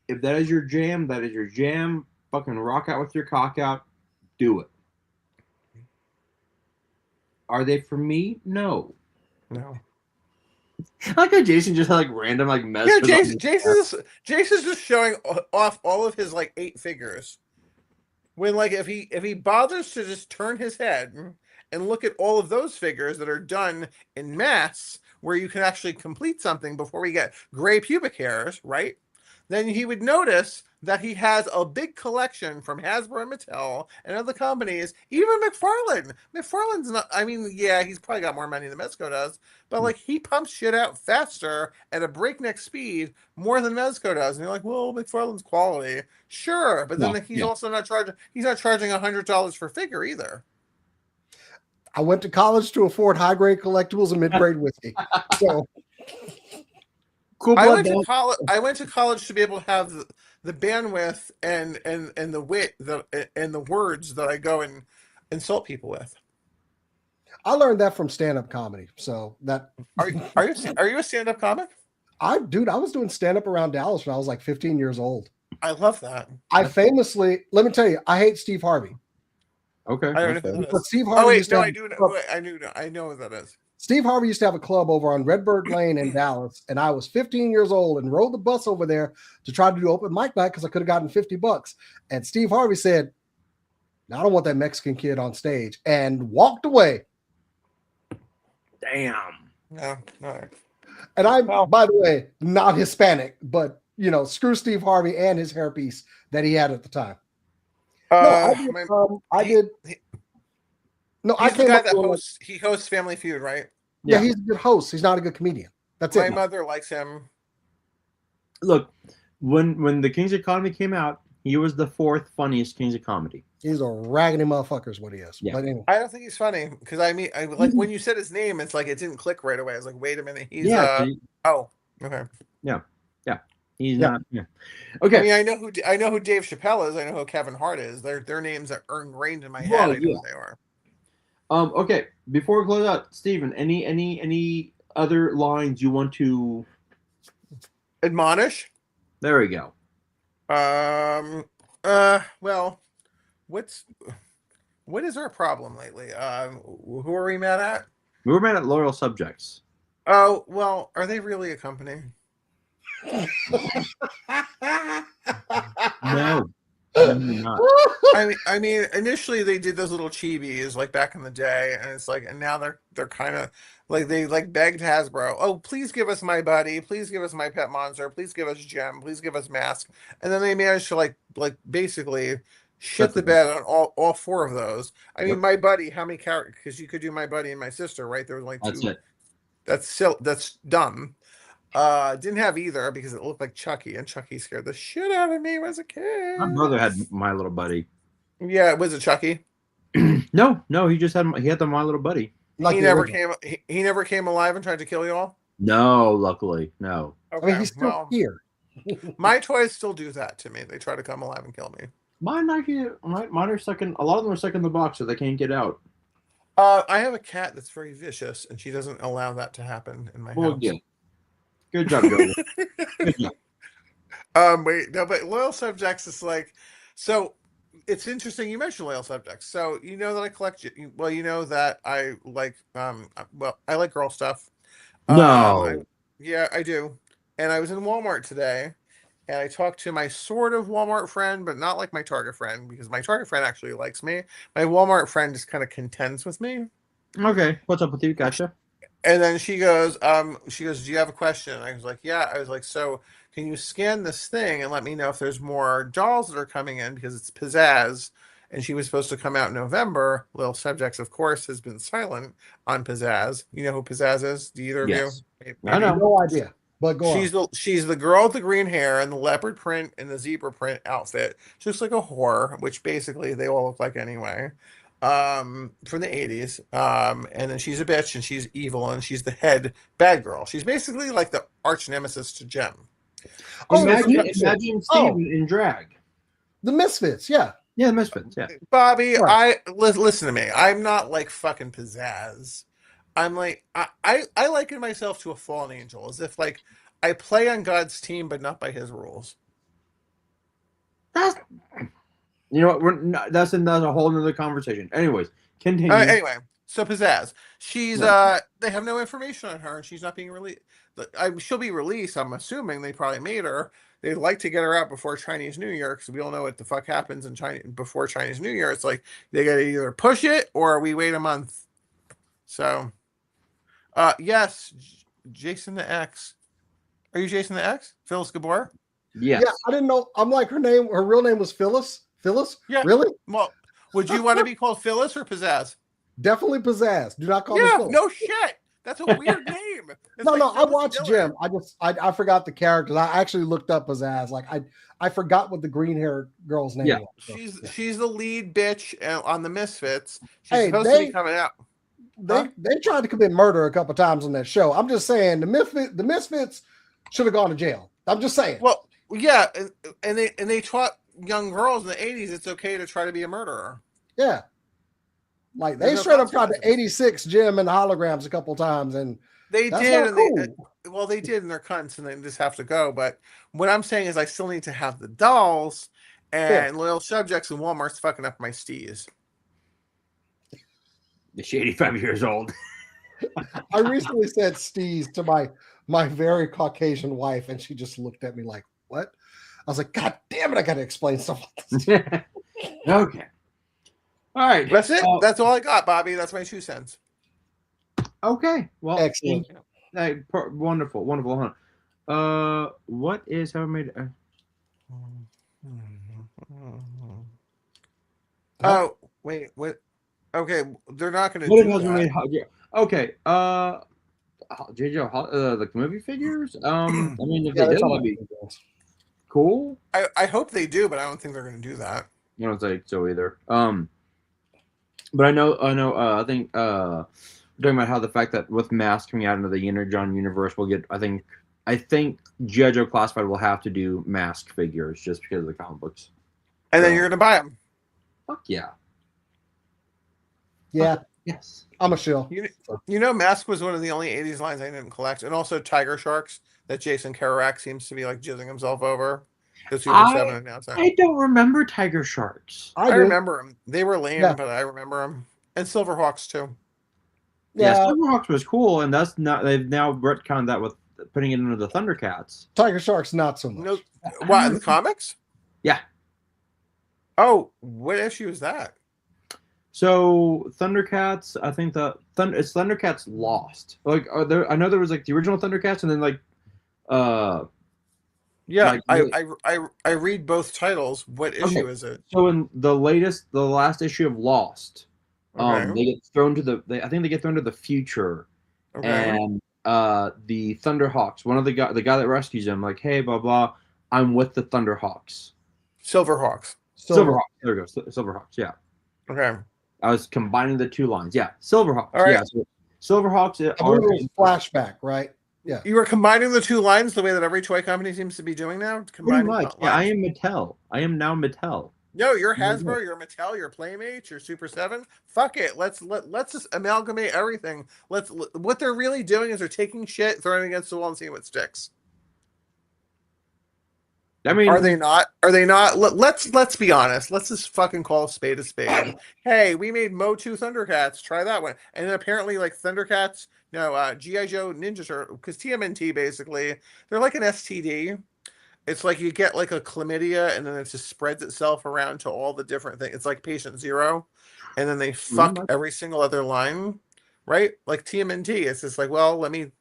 if that is your jam, that is your jam. Fucking rock out with your cock out. Do it. Are they for me? No. I like how Jason just had like random like mess. Yeah, Jason's just showing off all of his like 8 figures. When like if he bothers to just turn his head and look at all of those figures that are done in mass, where you can actually complete something before we get gray pubic hairs, right? Then he would notice that he has a big collection from Hasbro and Mattel and other companies, even McFarlane. McFarlane's not, I mean, yeah, he's probably got more money than Mezco does, but like he pumps shit out faster at a breakneck speed more than Mezco does. And you're like, well, McFarlane's quality. Sure. But then he's also not charging $100 for figure either. I went to college to afford high-grade collectibles and mid-grade whiskey. So cool. I went to college to be able to have the bandwidth and the wit and the words that I go and insult people with. I learned that from stand-up comedy. So that are you a stand-up comic? I was doing stand-up around Dallas when I was like 15 years old. I love that. I famously, let me tell you, I hate Steve Harvey. Okay. I don't know. But Steve Harvey. I know what that is. Steve Harvey used to have a club over on Redbird Lane in Dallas, and I was 15 years old and rode the bus over there to try to do open mic night because I could have gotten $50. And Steve Harvey said, "I don't want that Mexican kid on stage," and walked away. Damn. No. And I'm, by the way, not Hispanic, but screw Steve Harvey and his hairpiece that he had at the time. I came the guy that hosts Family Feud, right? Yeah, he's a good host. He's not a good comedian. That's My mother likes him. Look, when the Kings of Comedy came out, he was the 4th funniest Kings of Comedy. He's a raggedy motherfucker is what he is. Yeah. But anyway. I don't think he's funny because I like when you said his name, it's like it didn't click right away. I was like, wait a minute, he's okay. Yeah. He's not. Yeah. Okay. I mean, I know who Dave Chappelle is. I know who Kevin Hart is. Their names are ingrained in my head. I know who they are. Okay. Before we close out, Steven, any other lines you want to admonish? There we go. Well, what is our problem lately? Who are we mad at? We were mad at loyal subjects. Oh, well, are they really a company? No. Not. I mean, initially they did those little chibis like back in the day, and it's like, and now they're kind of like they like begged Hasbro, oh, please give us My Buddy, please give us My Pet Monster, please give us Gem, please give us Mask, and then they managed to like basically shit the bed on all 4 of those. I mean, My Buddy, how many characters? Because you could do My Buddy and My Sister, right? There was like 2. That's it. That's dumb. Didn't have either because it looked like Chucky, and Chucky scared the shit out of me as a kid. My brother had My Little Buddy. Yeah, was it Chucky? No, he just had the My Little Buddy. Like he never came alive and tried to kill you all? No, luckily, no. Okay, I mean, he's still here. My toys still do that to me. They try to come alive and kill me. Mine are stuck in. A lot of them are stuck in the box, so they can't get out. I have a cat that's very vicious, and she doesn't allow that to happen in my house. Yeah. Good job, Joe. Good job. Wait, no, but loyal subjects is like, so it's interesting you mentioned loyal subjects. So you know that I collect, well, you know that I like, well, I like girl stuff. I, No. yeah, I do. And I was in Walmart today and I talked to my sort of Walmart friend, but not like my Target friend because my Target friend actually likes me. My Walmart friend just kind of contends with me. Okay. What's up with you? Gotcha. And then she goes, do you have a question? And I was like, yeah. I was like, so can you scan this thing and let me know if there's more dolls that are coming in because it's Pizzazz. And she was supposed to come out in November. Little Subjects, of course, has been silent on Pizzazz. You know who Pizzazz is? Do either of you? Yes. I Maybe. know. No idea. But go on. She's the girl with the green hair and the leopard print and the zebra print outfit. She looks like a whore, which basically they all look like anyway. From the 80s. And then she's a bitch and she's evil and she's the head bad girl. She's basically like the arch nemesis to Jem. Oh, Imagine Oh. Steven in drag. the Misfits, yeah. Yeah, the Misfits. Yeah. Bobby, Right. listen to me. I'm not like fucking Pizzazz. I'm like I liken myself to a fallen angel, as if like I play on God's team, but not by his rules. That's. You know what? We're not, that's another whole nother conversation. Anyways, continue. Anyway, so Pizzazz, she's Yeah. they have no information on her, and she's not being released. She'll be released. I'm assuming they probably made her. They'd like to get her out before Chinese New Year because we all know what the fuck happens in China before Chinese New Year. It's like they gotta either push it or we wait a month. So, yes, Jason the X. Are you Jason the X? Phyllis Gabor? Yes. Yeah, I didn't know. I'm like her real name was Phyllis. Phyllis? Yeah. Really? Well, would you want to be called Phyllis or Pizzazz? Definitely Pizzazz. Do not call me Yeah, Phyllis. no shit. That's a weird name. It's No, like no, I Phyllis watched Diller. Jim. I forgot the characters. I actually looked up Pizzazz. Like I forgot what the green hair girl's name Yeah. was. So, yeah. She's the lead bitch on the Misfits. She's Hey, supposed to be coming out. They tried to commit murder a couple times on that show. I'm just saying the Misfits should have gone to jail. I'm just saying. Well, yeah, and they taught young girls in the 80s it's okay to try to be a murderer. Yeah. Like they There's no straight up tried to consequences. 86 Jim and the holograms a couple times, and They that's did, not and cool. well, they did, and they're cunts, and they just have to go. But what I'm saying is, I still need to have the dolls, Yeah. and loyal subjects, and Walmart's fucking up my steez. She's 85 years old. I recently said Steez to my very Caucasian wife, and she just looked at me like, "What?" I was like, "God damn it! I got to explain stuff like this." Okay. All right. That's it. That's all I got, Bobby. That's my 2 cents. Okay. Well, Excellent. Wonderful. Wonderful. Huh? What is how I made? Oh, wait. What? Okay, they're not going to What do has that. made? Yeah. Okay. JJ, like movie figures. I mean, if Yeah, they that's do, all that'd be cool. I hope they do, but I don't think they're going to do that. I don't think so either. But I know. I think we're talking about how the fact that with Mask coming out into the Energon universe, we'll get. I think G.I. Joe Classified will have to do Mask figures just because of the comic books. And then you're going to buy them. Fuck yeah. Yeah, Yes. I'm a shill. You know, Mask was one of the only 80s lines I didn't collect. And also Tiger Sharks that Jason Kerouac seems to be like jizzing himself over. The Super 7 announced that. I don't remember Tiger Sharks. I do. remember them. They were lame, Yeah. but I remember them. And Silverhawks too. Yeah, Yeah, Silverhawks was cool, and that's not. They've now retconned that with putting it into the Thundercats. Tiger Shark's not so much. No, what in the comics? Yeah. Oh, what issue is that? So Thundercats, I think it's Thundercats Lost. Like, I know there was like the original Thundercats, and then like, Yeah, like, I read both titles. What issue is it? so in the last issue of Lost, Okay. they get thrown to I think they get thrown to the future, Okay. and the Thunderhawks, one of the guy that rescues them, like, hey, blah blah, I'm with the Thunderhawks. Silverhawks. Silverhawks. There we go. Silverhawks. Yeah. Okay. I was combining the 2 lines. Yeah. Silverhawks. All right. Yeah. So Silverhawks I believe it was flashback, right? Yeah. You were combining the 2 lines the way that every toy company seems to be doing now. Pretty Combining much. Yeah, I am Mattel. I am now Mattel. No, you're Hasbro, you're Mattel, you're Playmates, you're Super 7. Fuck it. Let's just amalgamate everything. What they're really doing is they're taking shit, throwing it against the wall, and seeing what sticks. I mean, Are they not? Are they not? Let's be honest. Let's just fucking call a spade a spade. Hey, we made MOTU Thundercats. Try that one. And then apparently, like Thundercats, no, GI Joe Ninja Turtle, because TMNT basically they're like an STD. It's like you get like a chlamydia, and then it just spreads itself around to all the different things. It's like patient zero, and then they fuck every single other line, right? Like TMNT. It's just like, well, let me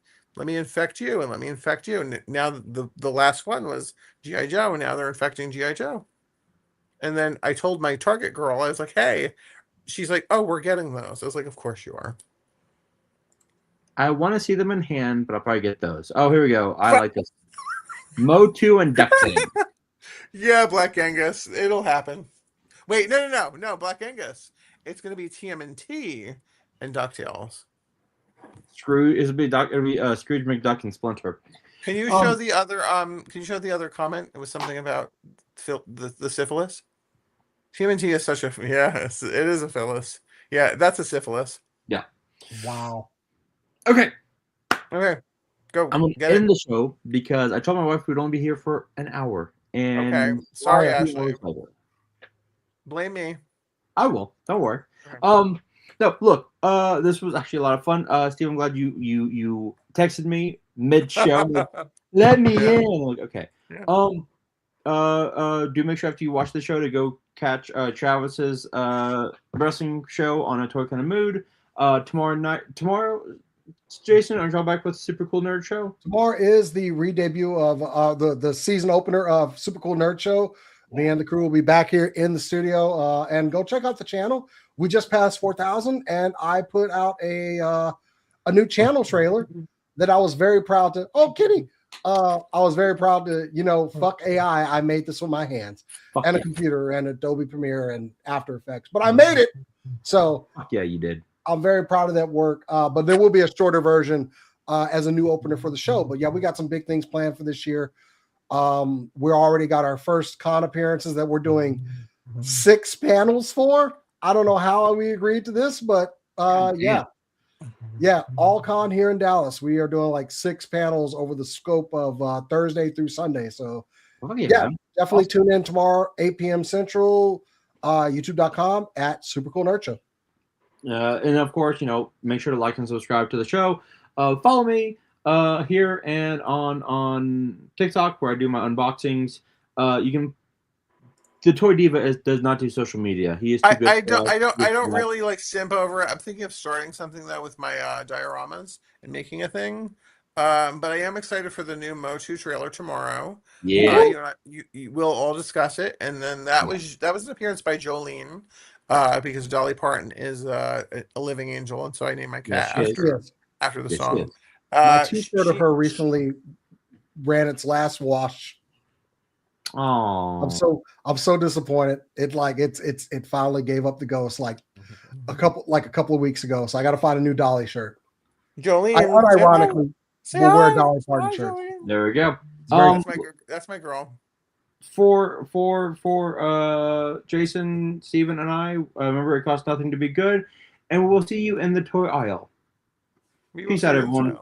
infect you, and let me infect you, and now the last one was GI Joe, and now they're infecting GI Joe. And then I told my Target girl, I was like, hey, she's like, oh, we're getting those. I was like, of course you are. I want to see them in hand, but I'll probably get those. Oh, here we go. I like this. MOTU and DuckTales. Yeah, Black Angus. It'll happen. Wait, no, Black Angus. It's gonna be TMNT and DuckTales. It'll be Scrooge McDuck and Splinter. Can you show the other Can you show the other comment? It was something about the syphilis. TMNT is such a it is a phyllis. Yeah, that's a syphilis. Yeah. Wow. Okay. Okay. Go. I'm gonna end the show because I told my wife we'd only be here for an hour. And okay. Sorry, Ashley. Blame me. I will. Don't worry. Okay. No, look. This was actually a lot of fun. Steve, I'm glad you texted me mid-show. Let me in. Like, okay. Yeah. Do make sure after you watch the show to go catch Travis's wrestling show on A Toy Kind of Mood. Tomorrow, Jason, are y'all back with Super Cool Nerd Show? Tomorrow is the re-debut of the season opener of Super Cool Nerd Show. Me and the crew will be back here in the studio, and go check out the channel. We just passed 4,000, and I put out a new channel trailer that I was very proud to. Oh, Kitty! I was very proud to, fuck AI. I made this with my hands and a computer and Adobe Premiere and After Effects, but I made it. So yeah, you did. I'm very proud of that work. But there will be a shorter version as a new opener for the show. But yeah, we got some big things planned for this year. We already got our first con appearances that we're doing 6 panels for. I don't know how we agreed to this, but yeah, all con here in Dallas. We are doing like 6 panels over the scope of Thursday through Sunday. So yeah, definitely tune in tomorrow, 8 p.m. Central, youtube.com at Super Cool Nerd Show. And of course, make sure to like and subscribe to the show. Follow me here and on TikTok where I do my unboxings. You can. The Toy Diva does not do social media. He is too good. I don't really like simp over it. I'm thinking of starting something though with my dioramas and making a thing. But I am excited for the new MOTU trailer tomorrow. Yeah, you will all discuss it, and then that was an appearance by Jolene. Because Dolly Parton is a living angel, and so I named my cat after the song. My T-shirt of her recently ran its last wash. Oh, I'm so disappointed. It finally gave up the ghost like a couple of weeks ago. So I got to find a new Dolly shirt. Jolene, unironically, we'll wear a Dolly Parton shirt. There we go. That's my girl. For Jason, Steven, and I, remember it costs nothing to be good, and we'll see you in the toy aisle. Peace out, everyone.